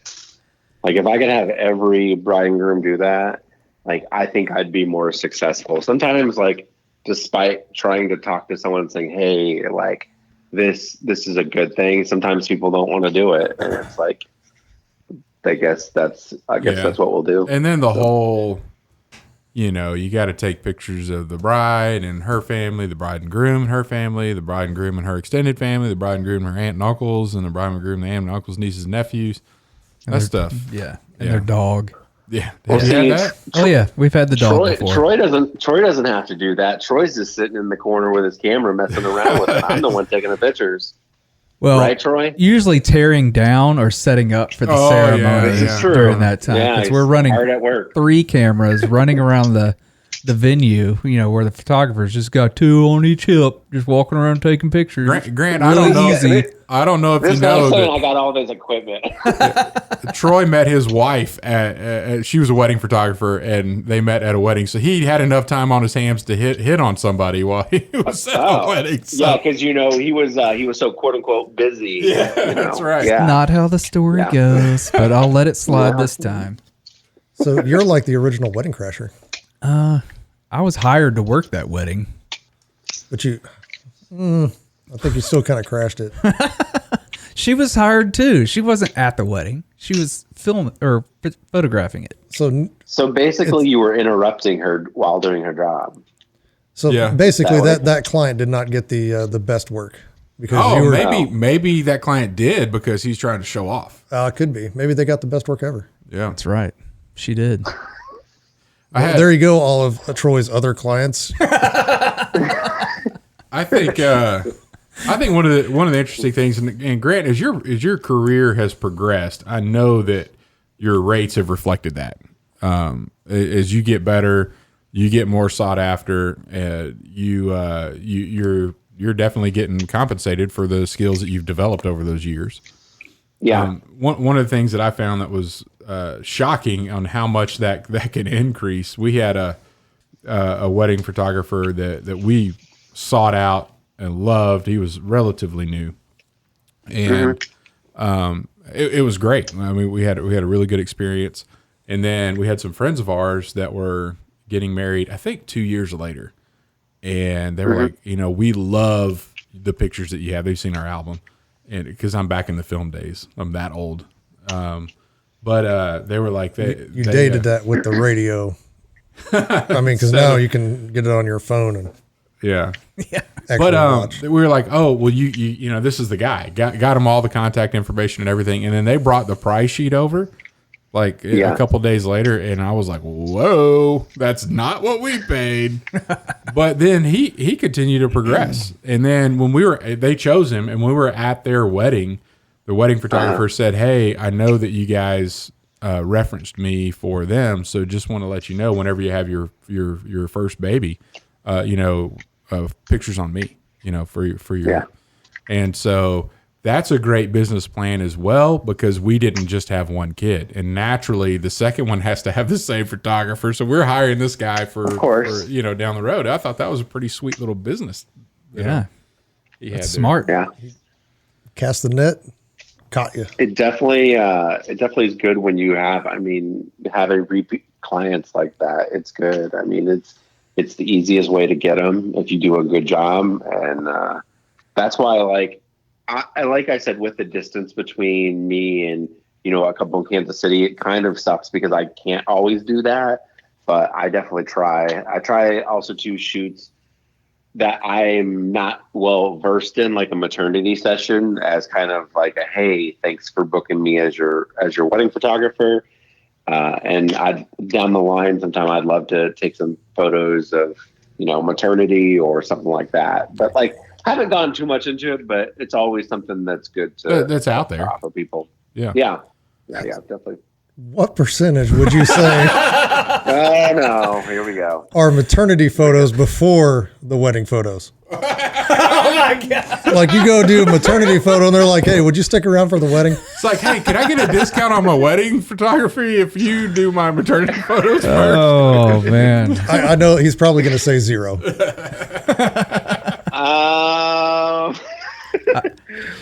Like if I could have every bride and groom do that, like I think I'd be more successful. Sometimes, like, despite trying to talk to someone and saying, "Hey, like this is a good thing," sometimes people don't want to do it, and it's like, I guess that's what we'll do. And then the whole, you got to take pictures of the bride and her family, the bride and groom and her family, the bride and groom and her extended family, the bride and groom and her aunt and uncles, and the bride and groom and the aunt and uncles, nieces and nephews. That stuff. Yeah. And their dog. Yeah. Well, Have you had that? Oh yeah, we've had the dog before. Troy doesn't have to do that. Troy's just sitting in the corner with his camera messing around with it. I'm the one taking the pictures. Well, right, Troy? Usually tearing down or setting up for the ceremony during that time. Because we're running hard at work. 3 cameras running around the venue, where the photographers just got 2 on each hip, just walking around taking pictures. Grant, really easy. I don't know if this you know that I got all this equipment. Troy met his wife she was a wedding photographer, and they met at a wedding. So he had enough time on his hands to hit on somebody while he was at a wedding. So. Yeah, because he was so quote unquote busy. Yeah, that's right. Yeah. Not how the story goes, but I'll let it slide this time. So you're like the original wedding crasher. I was hired to work that wedding. But I think you still kind of crashed it. She was hired too. She wasn't at the wedding. She was photographing it. So basically you were interrupting her while doing her job. So basically that client did not get the best work. Because maybe that client did because he's trying to show off. Could be. Maybe they got the best work ever. Yeah. That's right. She did. There you go, all of Troy's other clients. I think one of the interesting things, and Grant, as your career has progressed, I know that your rates have reflected that. As you get better, you get more sought after. You're definitely getting compensated for the skills that you've developed over those years. Yeah. One of the things that I found that was shocking on how much that can increase. We had a wedding photographer that we sought out and loved. He was relatively new, and it was great. I mean, we had a really good experience. And then we had some friends of ours that were getting married, I think 2 years later, and they were like, we love the pictures that you have. They've seen our album, and because I'm back in the film days, I'm that old. But they were like, they dated that with the radio. I mean, because now you can get it on your phone and But watch. We were like, oh, well, you this is the guy. Got him all the contact information and everything, and then they brought the price sheet over, like a couple days later, and I was like, whoa, that's not what we paid. But then he continued to progress, and then when they chose him, and when we were at their wedding. The wedding photographer said, hey, I know that you guys referenced me for them, so just want to let you know whenever you have your first baby, pictures on me, for your. And so that's a great business plan as well, because we didn't just have one kid, and naturally the second one has to have the same photographer. So we're hiring this guy for down the road. I thought that was a pretty sweet little business. That's smart. Yeah. Cast the net. Caught you. It definitely is good when you have, having repeat clients like that. It's good. I mean, it's the easiest way to get them if you do a good job. And that's why, like I said, with the distance between me and, a couple in Kansas City, it kind of sucks because I can't always do that, but I definitely try. I try also to shoot that I'm not well versed in, like a maternity session, as kind of like a, hey, thanks for booking me as your wedding photographer. And down the line, sometime I'd love to take some photos of, maternity or something like that. But like, I haven't gone too much into it, but it's always something that's good that's out there for people. Yeah, definitely. What percentage would you say Oh no! Here we go. Are maternity photos before the wedding photos? Oh my God! Like you go do a maternity photo, and they're like, "Hey, would you stick around for the wedding?" It's like, hey, can I get a discount on my wedding photography if you do my maternity photos first? Oh man, I know he's probably going to say 0.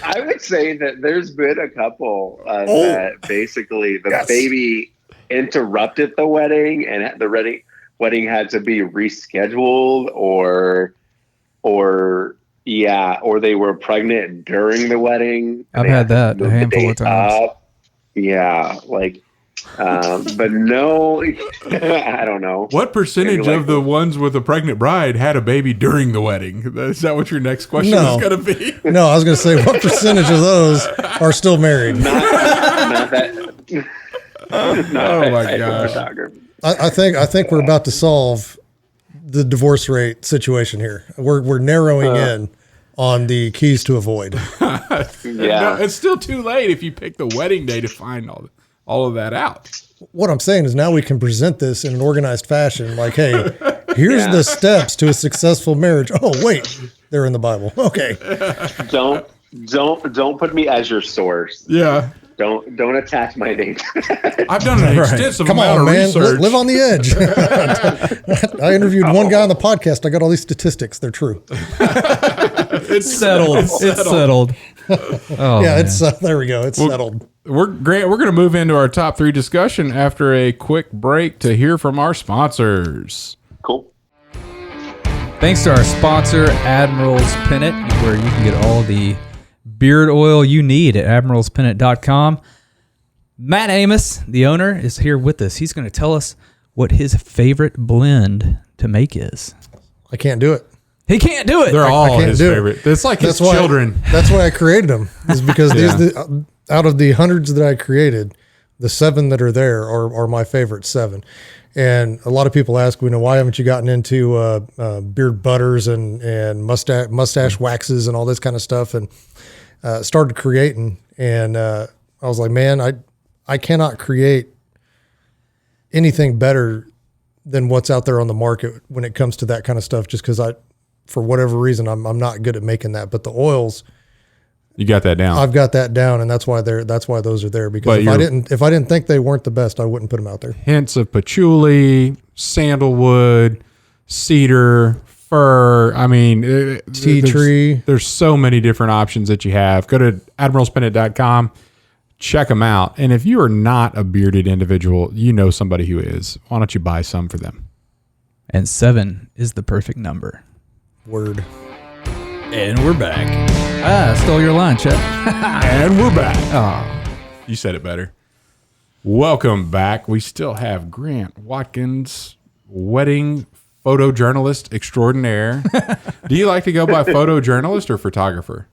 I would say that there's been a couple that basically the baby interrupted the wedding and the wedding had to be rescheduled or they were pregnant during the wedding. I've had that a handful of times. Yeah, like but no, I don't know. What percentage of the ones with a pregnant bride had a baby during the wedding? Is that what your next question is going to be? No, I was going to say, what percentage of those are still married? Not that. Oh my gosh! I think we're about to solve the divorce rate situation here. We're narrowing in on the keys to avoid. No, it's still too late if you pick the wedding day to find all of that out. What I'm saying is now we can present this in an organized fashion. Like, hey, here's the steps to a successful marriage. Oh, wait, they're in the Bible. Okay. Don't put me as your source. Yeah. Don't attach my name. I've done an extensive Come amount on, of man. research. Live on the edge. I interviewed one guy on the podcast. I got all these statistics. They're true. It's settled. It's settled. Oh, yeah, man. it's there we go. It's settled. We're going to move into our top 3 discussion after a quick break to hear from our sponsors. Cool. Thanks to our sponsor, Admiral's Pennant, where you can get all the beard oil you need at admiralspennant.com. Matt Amos, the owner, is here with us. He's going to tell us what his favorite blend to make is. I can't do it. He can't do it. They're all can't his do it. favorite. It's like his children. That's why I created them. Is because out of the hundreds that I created, the 7 that are there are my favorite 7. And a lot of people ask, why haven't you gotten into beard butters and mustache waxes and all this kind of stuff? And started creating, and I was like, man, I cannot create anything better than what's out there on the market when it comes to that kind of stuff. Just because for whatever reason, I'm not good at making that. But the oils, you got that down. I've got that down, and that's why those are there. Because if I didn't think they weren't the best, I wouldn't put them out there. Hints of patchouli, sandalwood, cedar, fir. I mean, Tea tree. There's so many different options that you have. Go to admiralspennant.com. Check them out. And if you are not a bearded individual, you know somebody who is. Why don't you buy some for them? And 7 is the perfect number. Word. And we're back. I stole your line, Chet. And we're back. Oh, You said it better. Welcome back. We still have Grant Watkins, wedding photojournalist extraordinaire. Do you like to go by photojournalist or photographer?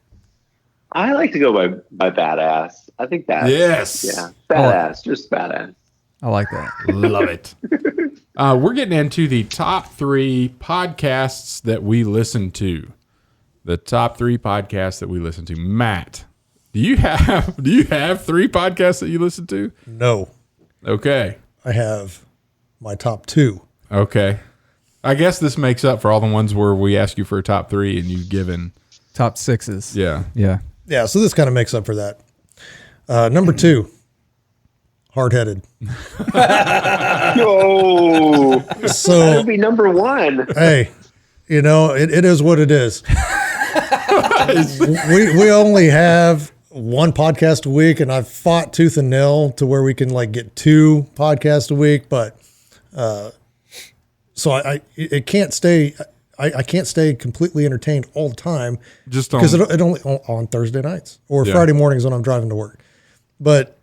I like to go by badass. I think that's badass, just badass. I like that. Love it. We're getting into the top 3 podcasts that we listen to. The top 3 podcasts that we listen to. Matt, do you have 3 podcasts that you listen to? No. Okay. I have my top 2. Okay. I guess this makes up for all the ones where we ask you for a top 3 and you've given Top 6s. Yeah. Yeah, so this kind of makes up for that. Number 2, Hardheaded. No. So that would be number 1. Hey, it is what it is. we only have 1 podcast a week, and I've fought tooth and nail to where we can get 2 podcasts a week, but so I can't stay. I can't stay completely entertained all the time, Just because it only on Thursday nights or Friday mornings when I'm driving to work. But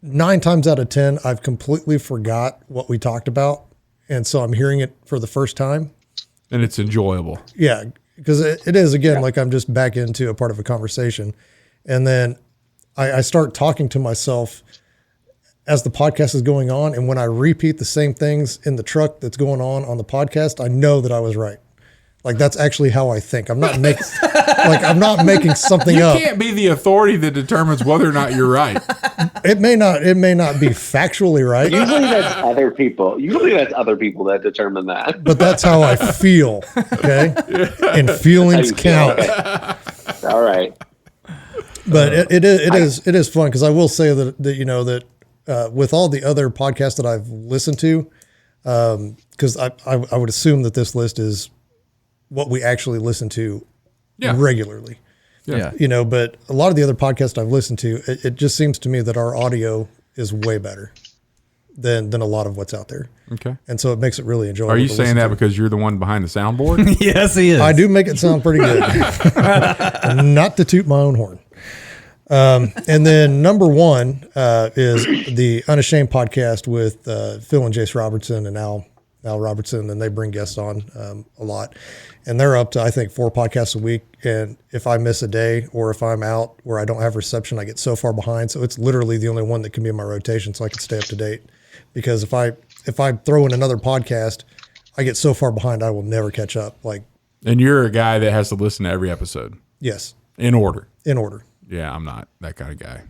9 times out of 10, I've completely forgot what we talked about, and so I'm hearing it for the first time. And it's enjoyable. Yeah, because it is, again, like I'm just back into a part of a conversation. And then I start talking to myself as the podcast is going on. And when I repeat the same things in the truck that's going on the podcast, I know that I was right. Like that's actually how I think. I'm not making something up. You can't be the authority that determines whether or not you're right. It may not be factually right. Usually that's other people. Usually that's other people that determine that. But that's how I feel. Okay. And feelings count. Okay. All right. But it is fun because I will say that with all the other podcasts that I've listened to, because I would assume that this list is what we actually listen to regularly. Yeah. But a lot of the other podcasts I've listened to, it just seems to me that our audio is way better than a lot of what's out there. Okay. And so it makes it really enjoyable. Are you saying that because you're the one behind the soundboard? Yes, he is. I do make it sound pretty good. Not to toot my own horn. And then number one is the Unashamed podcast with Phil and Jase Robertson and Al Robertson, and they bring guests on a lot. And they're up to, I think, 4 podcasts a week. And if I miss a day or if I'm out where I don't have reception, I get so far behind. So it's literally the only one that can be in my rotation so I can stay up to date. Because if I throw in another podcast, I get so far behind I will never catch up. And you're a guy that has to listen to every episode. Yes. In order. Yeah, I'm not that kind of guy.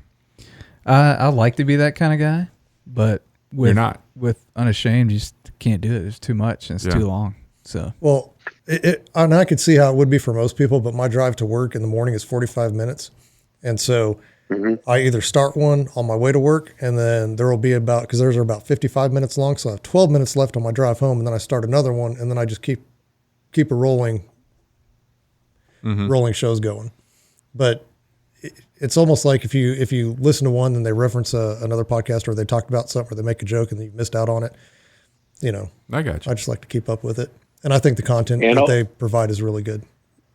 I like to be that kind of guy, but you're not. With Unashamed, you just can't do it. It's too much and it's too long. So well, and I could see how it would be for most people, but my drive to work in the morning is 45 minutes, and so I either start one on my way to work, and then there will be because theirs are about 55 minutes long, so I have 12 minutes left on my drive home, and then I start another one, and then I just keep a rolling shows going, but. It's almost like if you listen to one and they reference another podcast or they talked about something or they make a joke and you missed out on it, I got you. I just like to keep up with it. And I think the content that they provide is really good.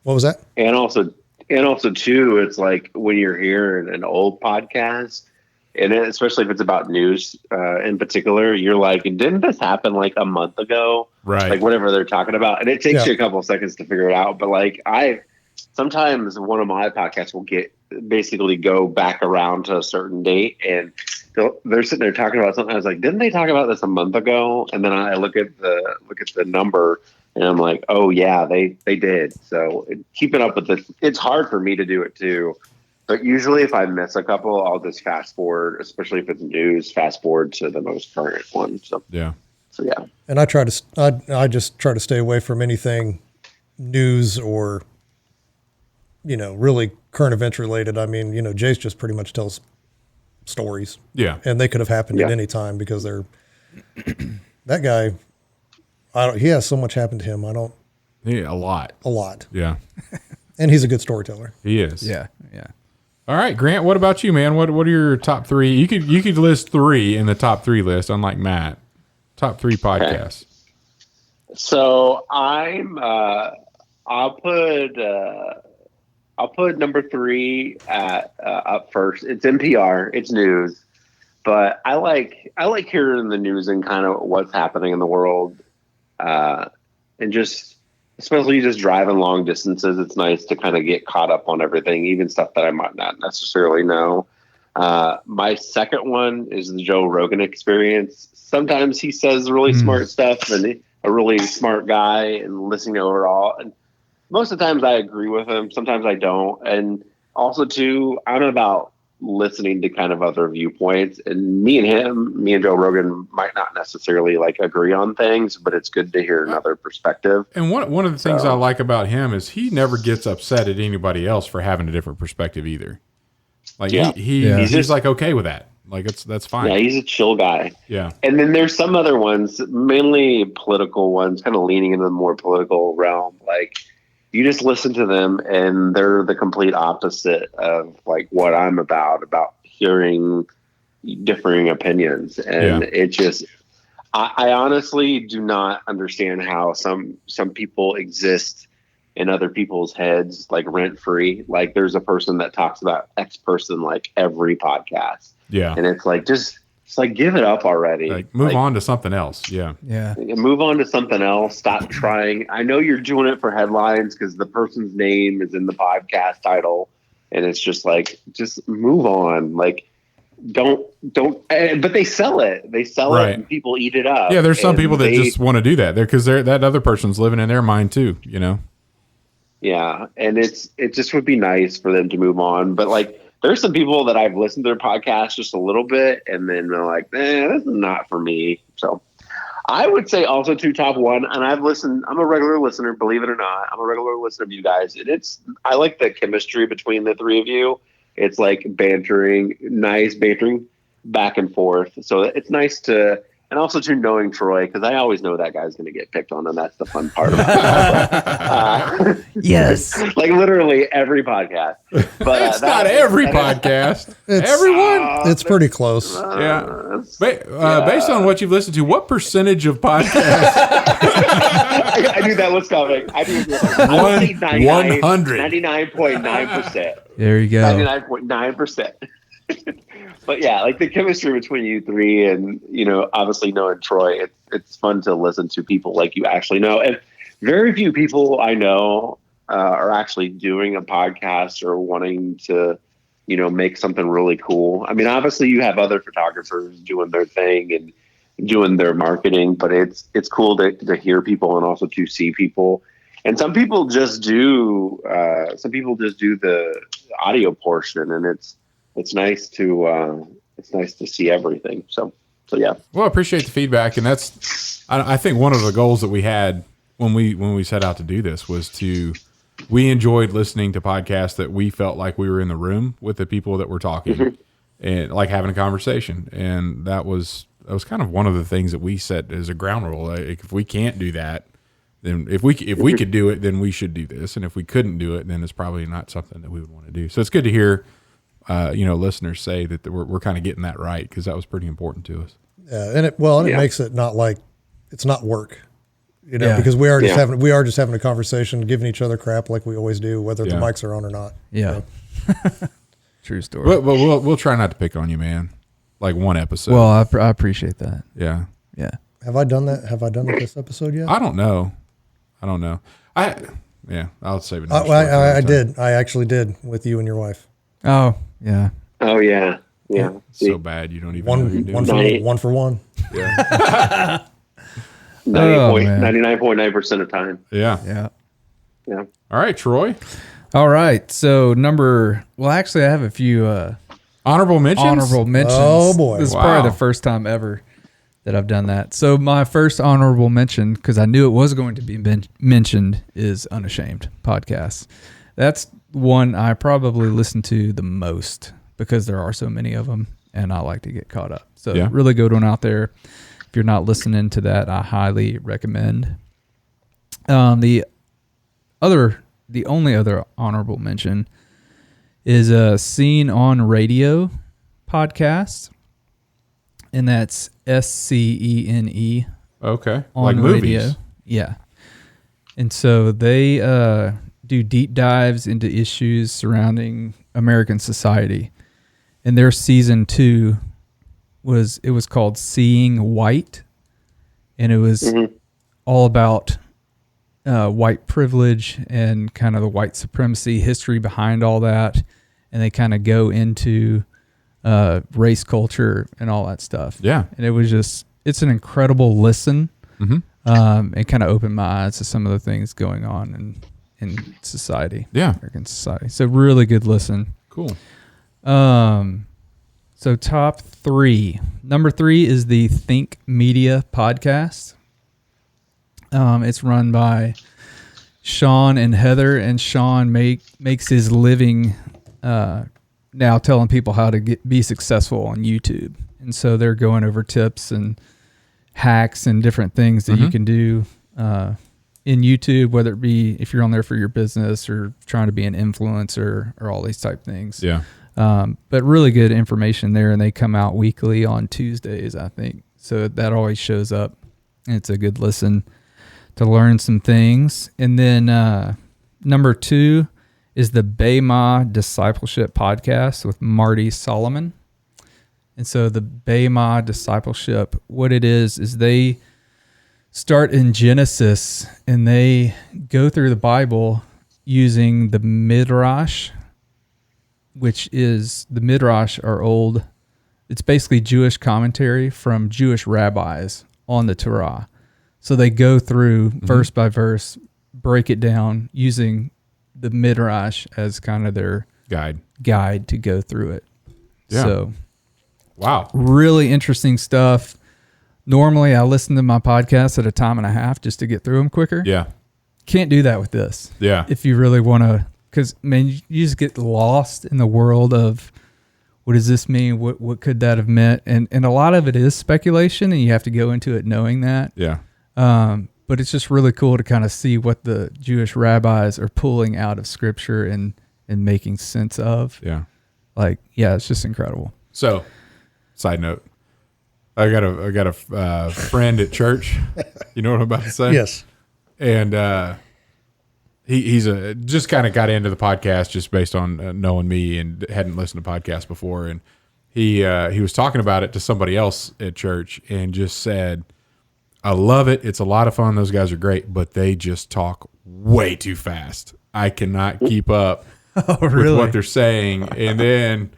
What was that? And also too, it's like when you're hearing an old podcast, and especially if it's about news in particular, you're like, didn't this happen like a month ago? Right. Like whatever they're talking about. And it takes you a couple of seconds to figure it out. But like sometimes one of my podcasts will basically go back around to a certain date and they're sitting there talking about something. I was like, didn't they talk about this a month ago? And then I look at the number and I'm like, oh yeah, they did. So keeping up with this, it's hard for me to do it too. But usually if I miss a couple, I'll just fast forward, especially if it's news, fast forward to the most current one. So yeah. And I just try to stay away from anything news or, really current events related. I mean, Jace just pretty much tells stories. Yeah. And they could have happened at any time because they're that guy. He has so much happen to him. A lot. Yeah. And he's a good storyteller. He is. Yeah. All right, Grant, what about you, man? What are your top 3? You could list 3 in the top 3 list, unlike Matt. Top 3 podcasts. Okay. So I'll put number 3 up first. It's NPR. It's news, but I like hearing the news and kind of what's happening in the world, and just especially just driving long distances. It's nice to kind of get caught up on everything, even stuff that I might not necessarily know. My second one is the Joe Rogan Experience. Sometimes he says really smart stuff and a really smart guy, and listening to overall. And most of the times I agree with him. Sometimes I don't. And also too, I'm about listening to kind of other viewpoints, and me and Joe Rogan might not necessarily agree on things, but it's good to hear another perspective. And one of the things I like about him is he never gets upset at anybody else for having a different perspective either. He's just okay with that. That's fine. Yeah, he's a chill guy. Yeah. And then there's some other ones, mainly political ones, kind of leaning into the more political realm. You just listen to them and they're the complete opposite of what I'm about hearing differing opinions. And it just, I honestly do not understand how some people exist in other people's heads, rent free. There's a person that talks about X person, every podcast. Yeah. And it's just give it up already. Move on to something else. Yeah. Yeah. Move on to something else. Stop trying. I know you're doing it for headlines because the person's name is in the podcast title. And it's just just move on. but they sell it. They sell it and people eat it up. Yeah, there's some people that just want to do that there because that other person's living in their mind too, you know? Yeah, and it just would be nice for them to move on. But like, there's some people that I've listened to their podcast just a little bit, and then they're like, this is not for me. So I would say also to top one, and I've listened, I'm a regular listener, believe it or not. I'm a regular listener of you guys. And I like the chemistry between the three of you. It's like nice bantering back and forth. So it's nice to, and also to knowing Troy, because I always know that guy's going to get picked on, and that's the fun part about it. Yes. Like literally every podcast. But it's not every podcast. Everyone. It's pretty close. Based on what you've listened to, what percentage of podcasts? I knew that was coming. I knew it was 100. 99.9%. There you go. 99.9%. But yeah, like the chemistry between you three and, you know, obviously knowing Troy, it's fun to listen to people like you actually know. And very few people I know are actually doing a podcast or wanting to, you know, make something really cool. I mean, obviously you have other photographers doing their thing and doing their marketing, but it's cool to hear people and also to see people. And some people just do the audio portion, and it's nice to see everything. So yeah. Well, I appreciate the feedback, and I think one of the goals that we had when we set out to do this was we enjoyed listening to podcasts that we felt like we were in the room with the people that were talking and like having a conversation, and that was kind of one of the things that we set as a ground rule. Like, if we can't do that, then if we could do it, then we should do this, and if we couldn't do it, then it's probably not something that we would want to do. So it's good to hear. Listeners say that we're kind of getting that right, because that was pretty important to us. Yeah, and it makes it not like it's not work, you know, because we are just having a conversation, giving each other crap like we always do, whether the mics are on or not. Yeah, you know? True story. But we'll try not to pick on you, man. Like one episode. Well, I appreciate that. Yeah. Have I done that? Have I done it this episode yet? I don't know. I'll save it. I did. I actually did with you and your wife. Oh yeah. Oh yeah. Yeah. So bad you don't even know you're doing one for one. Yeah. 99.9% of time. Yeah. Yeah. All right, Troy. All right. So actually I have a few honorable mentions. Oh boy. This is probably the first time ever that I've done that. So my first honorable mention, because I knew it was going to be mentioned, is Unashamed podcast. That's one I probably listen to the most because there are so many of them, and I like to get caught up. So really good one out there. If you're not listening to that, I highly recommend. The only other honorable mention is a Scene on Radio podcast, and that's SCENE. Okay, on like radio. movies. Yeah, and so they do deep dives into issues surrounding American society. And their season 2 was called Seeing White, and it was all about white privilege and kind of the white supremacy history behind all that, and they kind of go into race culture and all that stuff. Yeah, and it's an incredible listen. It kind of opened my eyes to some of the things going on in society, American society. So really good listen. Cool. So top 3. Number 3 is the Think Media podcast. It's run by Sean and Heather, and Sean makes his living now telling people how to be successful on YouTube. And so they're going over tips and hacks and different things that you can do in YouTube, whether it be if you're on there for your business or trying to be an influencer or all these type things. Yeah. But really good information there, and they come out weekly on Tuesdays, I think. So that always shows up, and it's a good listen to learn some things. And then number 2 is the BEMA Discipleship podcast with Marty Solomon. And so the BEMA Discipleship, what it is they start in Genesis, and they go through the Bible using the Midrash, which is the Midrash are old it's basically Jewish commentary from Jewish rabbis on the Torah. So they go through verse by verse, break it down using the Midrash as kind of their guide to go through it. Yeah. So, wow. Really interesting stuff. Normally, I listen to my podcasts at a time and a half just to get through them quicker. Yeah. Can't do that with this. Yeah. If you really want to, because, man, you just get lost in the world of what does this mean? What could that have meant? And a lot of it is speculation, and you have to go into it knowing that. Yeah. But it's just really cool to kind of see what the Jewish rabbis are pulling out of Scripture and making sense of. Yeah. Like, yeah, it's just incredible. So, side note, I got a friend at church. You know what I'm about to say? Yes. And he's just kind of got into the podcast just based on knowing me and hadn't listened to podcasts before. And he was talking about it to somebody else at church and just said, I love it. It's a lot of fun. Those guys are great, but they just talk way too fast. I cannot keep up with what they're saying. And then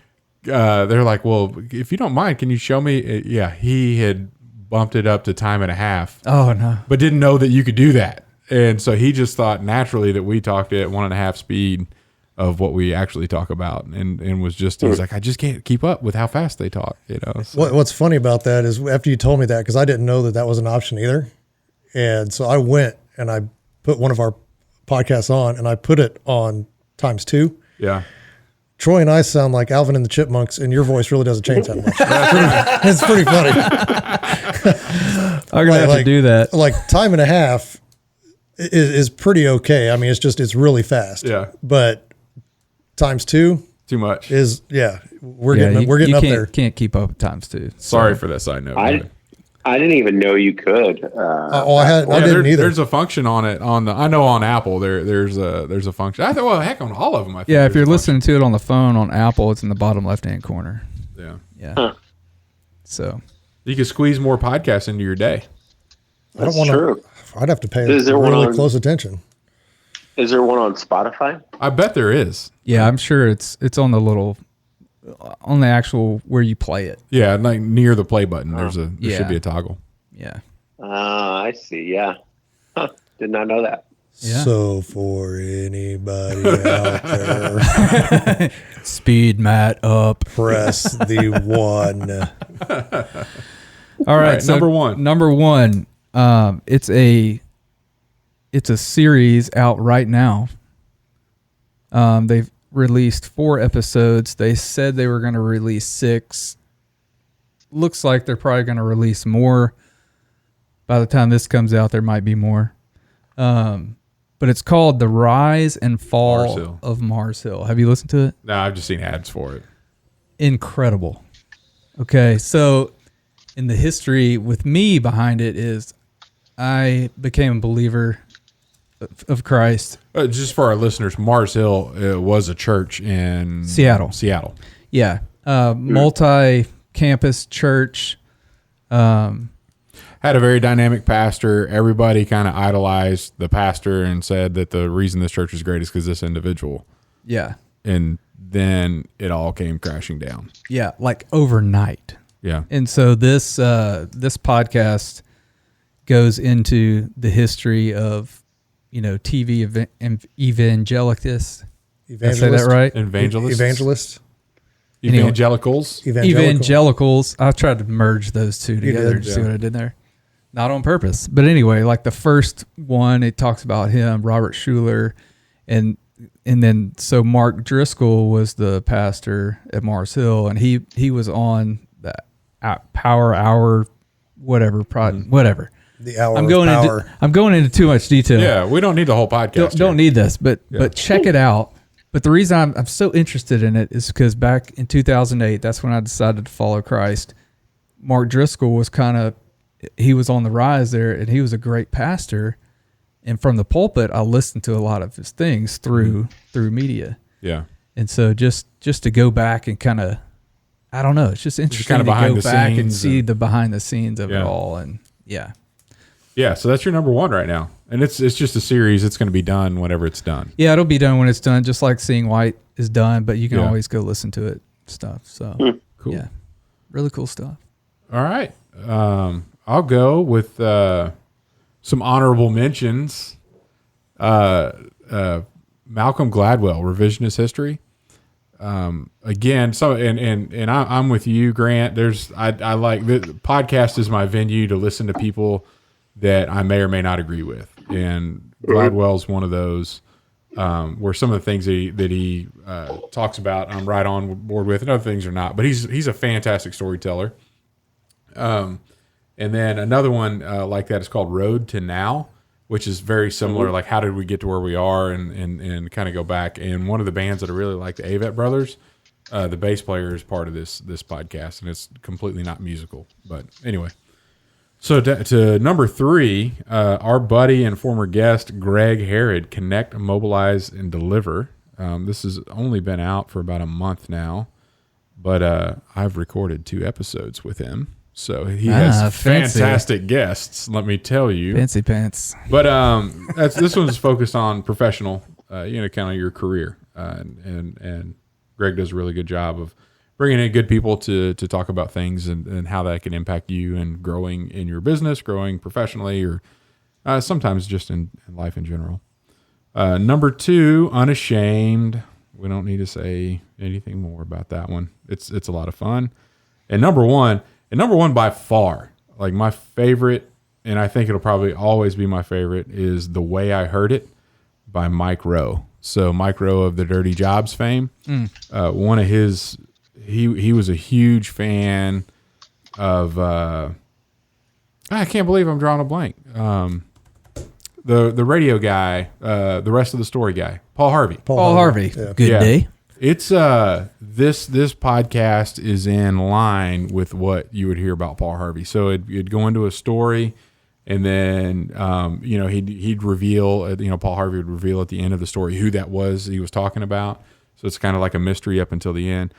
they're like, well, if you don't mind, can you show me? Yeah, he had bumped it up to time and a half. Oh, no. But didn't know that you could do that. And so he just thought naturally that we talked at 1.5 speed of what we actually talk about, and was just, he's like, I just can't keep up with how fast they talk, you know. So. What's funny about that is after you told me that, because I didn't know that was an option either, and so I went and I put one of our podcasts on, and I put it on ×2. Yeah. Troy and I sound like Alvin and the Chipmunks, and your voice really doesn't change that much. It's pretty funny. I'm gonna have to do that. Like time and a half is pretty okay. I mean, it's really fast. Yeah. But ×2 too much we're getting up there. Can't keep up with ×2. Sorry for that side note. I didn't even know you could. I didn't either. There's a function on it I know on Apple there's a function. I thought, well, heck, on all of them. I think if you're listening to it on the phone on Apple, it's in the bottom left-hand corner. Yeah. Huh. So you can squeeze more podcasts into your day. I don't want to. I'd have to pay really close attention. Is there one on Spotify? I bet there is. Yeah, I'm sure it's on the actual where you play it. Yeah, like near the play button. There should be a toggle. Yeah. I see. Yeah. Huh. Did not know that. Yeah. So for anybody out there, speed Matt up. Press the 1. All right, so Number one. It's a series out right now. They've released 4 episodes. They said they were going to release 6. Looks like they're probably going to release more. By the time this comes out, there might be more. But it's called The Rise and Fall of Mars Hill. Have you listened to it? No, I've just seen ads for it. Incredible. Okay, so in the history with me behind it is I became a believer of Christ. Just for our listeners, Mars Hill was a church in Seattle. Yeah. Multi-campus church. Had a very dynamic pastor. Everybody kind of idolized the pastor and said that the reason this church is great is because this individual. Yeah. And then it all came crashing down. Yeah, like overnight. Yeah. And so this podcast goes into the history of, TV evangelicals. Did I say that right? Evangelicals. Evangelicals. I tried to merge those two together to see what I did there. Not on purpose. But anyway, like the first one, it talks about him, Robert Schuller, and then so Mark Driscoll was the pastor at Mars Hill, and he was on the Power Hour, whatever. The hour I'm going into too much detail. Yeah, we don't need the whole podcast. Don't need this, but check it out. But the reason I'm so interested in it is because back in 2008, that's when I decided to follow Christ. Mark Driscoll was he was on the rise there, and he was a great pastor. And from the pulpit, I listened to a lot of his things through media. Yeah. And so just to go back and kind of, I don't know, it's just interesting to go back and see the behind the scenes of it all. And yeah. Yeah, so that's your number one right now. And it's just a series. It's going to be done whenever it's done. Yeah, it'll be done when it's done, just like Seeing White is done, but you can always go listen to it stuff. So cool. Yeah. really cool stuff. All right. I'll go with some honorable mentions. Malcolm Gladwell, Revisionist History. Again, so and I'm with you, Grant. I like the podcast is my venue to listen to people that I may or may not agree with, and Gladwell's one of those where some of the things that he talks about I'm right on board with, and other things are not. But he's a fantastic storyteller. And then another one like that is called Road to Now, which is very similar. Like, how did we get to where we are, and kind of go back. And one of the bands that I really like, the Avett Brothers, the bass player is part of this podcast, and it's completely not musical. But anyway, so to number 3, our buddy and former guest Greg Harrod, Connect, Mobilize, and Deliver. This has only been out for about a month now, but I've recorded 2 episodes with him. So he has fantastic guests, let me tell you. Fancy pants. But this one's focused on professional, kind of your career. And Greg does a really good job of bringing in good people to talk about things and how that can impact you and growing in your business, growing professionally, or sometimes just in life in general. Number 2, Unashamed. We don't need to say anything more about that one. It's a lot of fun. And number one by far, like my favorite, and I think it'll probably always be my favorite, is The Way I Heard It by Mike Rowe. So Mike Rowe of the Dirty Jobs fame. One of his, he was a huge fan of, I can't believe I'm drawing a blank. The radio guy, the Rest of the Story guy, Paul Harvey. Paul Harvey. Yeah. Good day. It's this podcast is in line with what you would hear about Paul Harvey. So it'd go into a story, and then he'd reveal. Paul Harvey would reveal at the end of the story who that was he was talking about. So it's kind of like a mystery up until the end.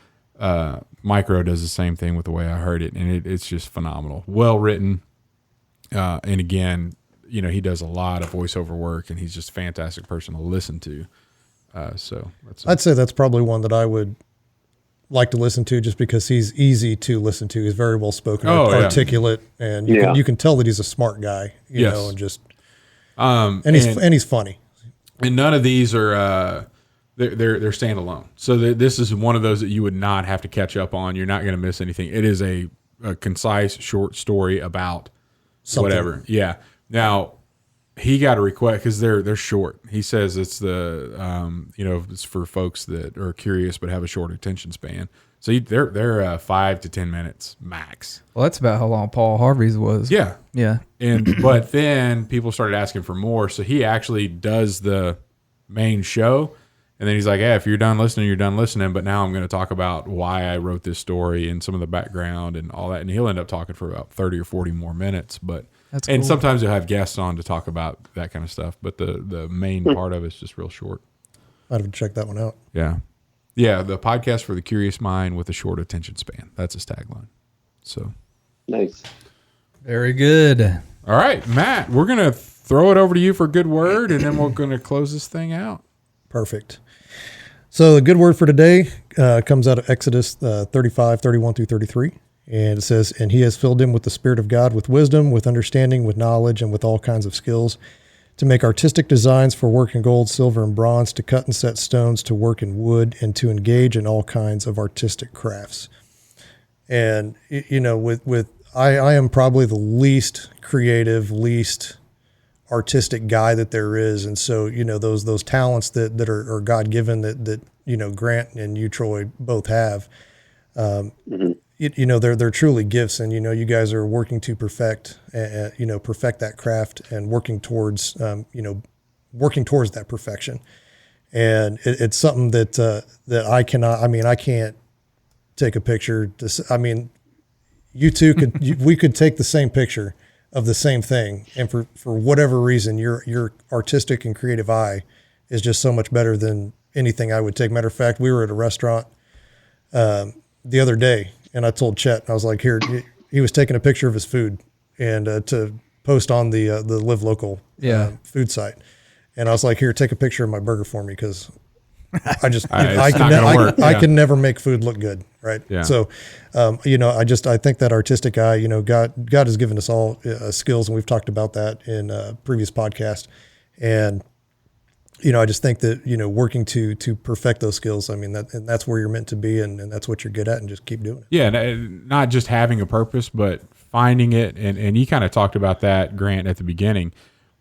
Mike Rowe does the same thing with The Way I Heard It, and it's just phenomenal, well written, and again, he does a lot of voiceover work, and he's just a fantastic person to listen to. So I'd say that's probably one that I would like to listen to, just because he's easy to listen to. He's very well spoken, articulate, and you can tell that he's a smart guy. You know, and just and he's funny. And none of these are they're standalone. So this is one of those that you would not have to catch up on. You're not going to miss anything. It is a concise, short story about something. Whatever. Yeah. Now, he got a request because they're short. He says it's it's for folks that are curious but have a short attention span. So they're 5 to 10 minutes max. Well, that's about how long Paul Harvey's was. Yeah. And but then people started asking for more, so he actually does the main show, and then he's like, "Hey, if you're done listening, you're done listening. But now I'm going to talk about why I wrote this story and some of the background and all that." And he'll end up talking for about 30 or 40 more minutes, but. That's and cool. Sometimes you'll have guests on to talk about that kind of stuff, but the main part of it's just real short. I'd have to check that one out. Yeah, the podcast for the curious mind with a short attention span. That's his tagline. So nice, very good. All right, Matt, we're gonna throw it over to you for a good word, and then we're gonna close this thing out. Perfect. So the good word for today comes out of Exodus 35:31-33. And it says, "And he has filled him with the Spirit of God, with wisdom, with understanding, with knowledge, and with all kinds of skills, to make artistic designs for work in gold, silver, and bronze, to cut and set stones, to work in wood, and to engage in all kinds of artistic crafts." And, I am probably the least creative, least artistic guy that there is. And so, those talents that are God-given that Grant and you, Troy, both have, they're truly gifts, and you guys are working to perfect that craft and working towards that perfection. And it's something that I cannot. I can't take a picture. You two could. We could take the same picture of the same thing, and for whatever reason, your artistic and creative eye is just so much better than anything I would take. Matter of fact, we were at a restaurant the other day. And I told Chet, I was like, here, he was taking a picture of his food and to post on the Live Local food site. And I was like, here, take a picture of my burger for me, because I just, I can never make food look good. Right. Yeah. So, I think that artistic eye, God has given us all skills, and we've talked about that in a previous podcast. And, I just think that, working to perfect those skills, that's where you're meant to be, and that's what you're good at, and just keep doing it. Yeah. Not just having a purpose, but finding it. And you kind of talked about that, Grant, at the beginning.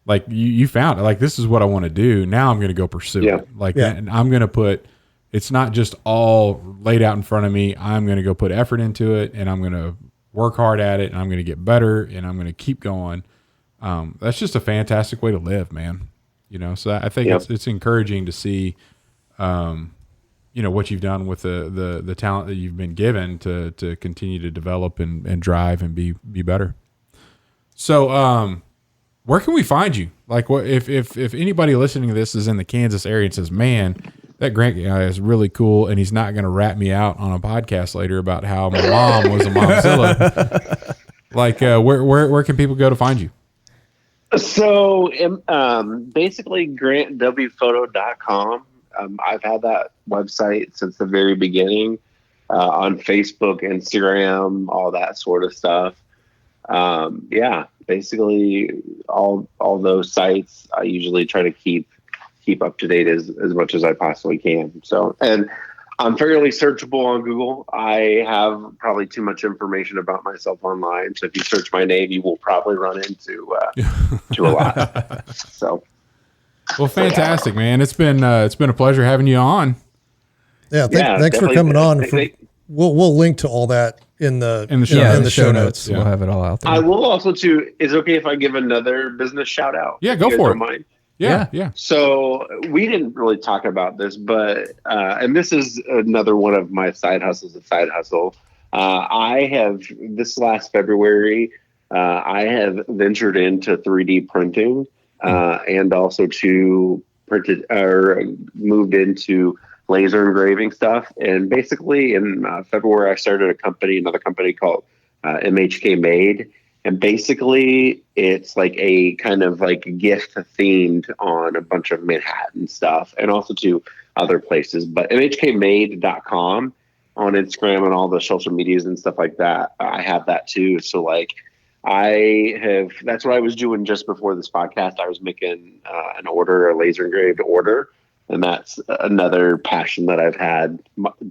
Like you found it, like, this is what I want to do. Now I'm going to go pursue it. And I'm going to put, it's not just all laid out in front of me. I'm going to go put effort into it, and I'm going to work hard at it, and I'm going to get better, and I'm going to keep going. That's just a fantastic way to live, man. So I think it's encouraging to see, what you've done with the talent that you've been given to continue to develop and drive and be better. So, where can we find you? Like, what if anybody listening to this is in the Kansas area and says, "Man, that Grant guy is really cool, and he's not going to rat me out on a podcast later about how my mom was a momzilla." Like, where can people go to find you? So, basically, grantwphoto.com. I've had that website since the very beginning, on Facebook, Instagram, all that sort of stuff. Basically all those sites I usually try to keep up to date as much as I possibly can. So, and I'm fairly searchable on Google. I have probably too much information about myself online. So if you search my name, you will probably run into to a lot. So, well, fantastic, man. It's been a pleasure having you on. Yeah. Thanks for coming on. We'll link to all that in the show notes. We'll have it all out there. I will also too. Is it okay if I give another business shout out? Yeah, go for it. Mind? Yeah. So we didn't really talk about this, but and this is another one of my side hustles. I have, this last February, I have ventured into 3D printing, and also moved into laser engraving stuff. And basically in February, I started another company called MHK Made. And basically it's like a kind of like gift themed on a bunch of Manhattan stuff, and also to other places. But mhkmade.com on Instagram and all the social medias and stuff like that, I have that too. So like that's what I was doing just before this podcast. I was making a laser engraved order. And that's another passion that I've had,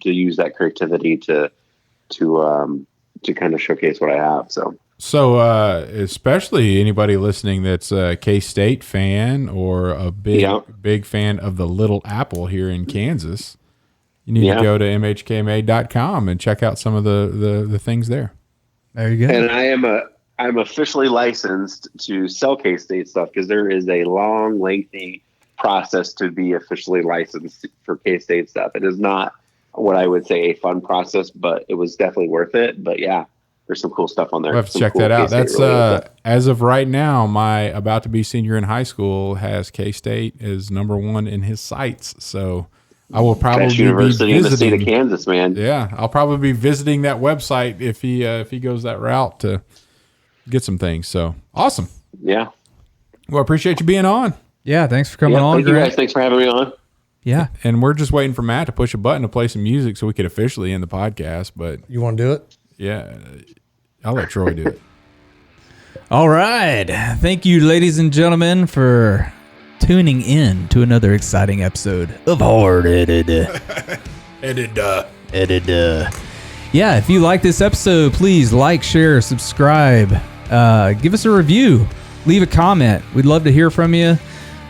to use that creativity to kind of showcase what I have. So especially anybody listening that's a K-State fan or a big fan of the Little Apple here in Kansas, you need to go to mhkmade.com and check out some of the things there. There you go. And I'm officially licensed to sell K-State stuff, because there is a long, lengthy process to be officially licensed for K-State stuff. It is not what I would say a fun process, but it was definitely worth it. But yeah, there's some cool stuff on there. We'll have to check that out. That's as of right now, my about to be senior in high school has K-State as number one in his sites. So I will probably Best university be visiting in the state of Kansas, man. Yeah, I'll probably be visiting that website if he goes that route to get some things. So awesome. Yeah. Well, I appreciate you being on. Yeah, thanks for coming on, Thank you guys. Thanks for having me on. Yeah. And we're just waiting for Matt to push a button to play some music so we could officially end the podcast. But you want to do it? Yeah. I'll let Troy do it. All right. Thank you, ladies and gentlemen, for tuning in to another exciting episode of Hardheaded. Yeah, if you like this episode, please like, share, subscribe. Give us a review. Leave a comment. We'd love to hear from you.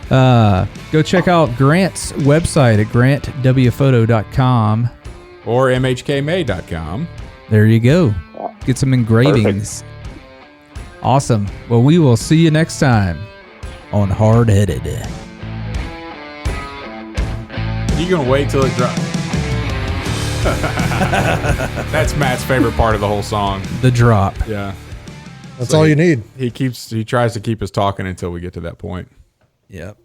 Go check out Grant's website at grantwphoto.com or mhkmade.com. There you go. Get some engravings. Perfect. Awesome. Well, we will see you next time on Hardheaded. You gonna wait till it drops? That's Matt's favorite part of the whole song. The drop. Yeah. That's all you need. He tries to keep us talking until we get to that point. Yep.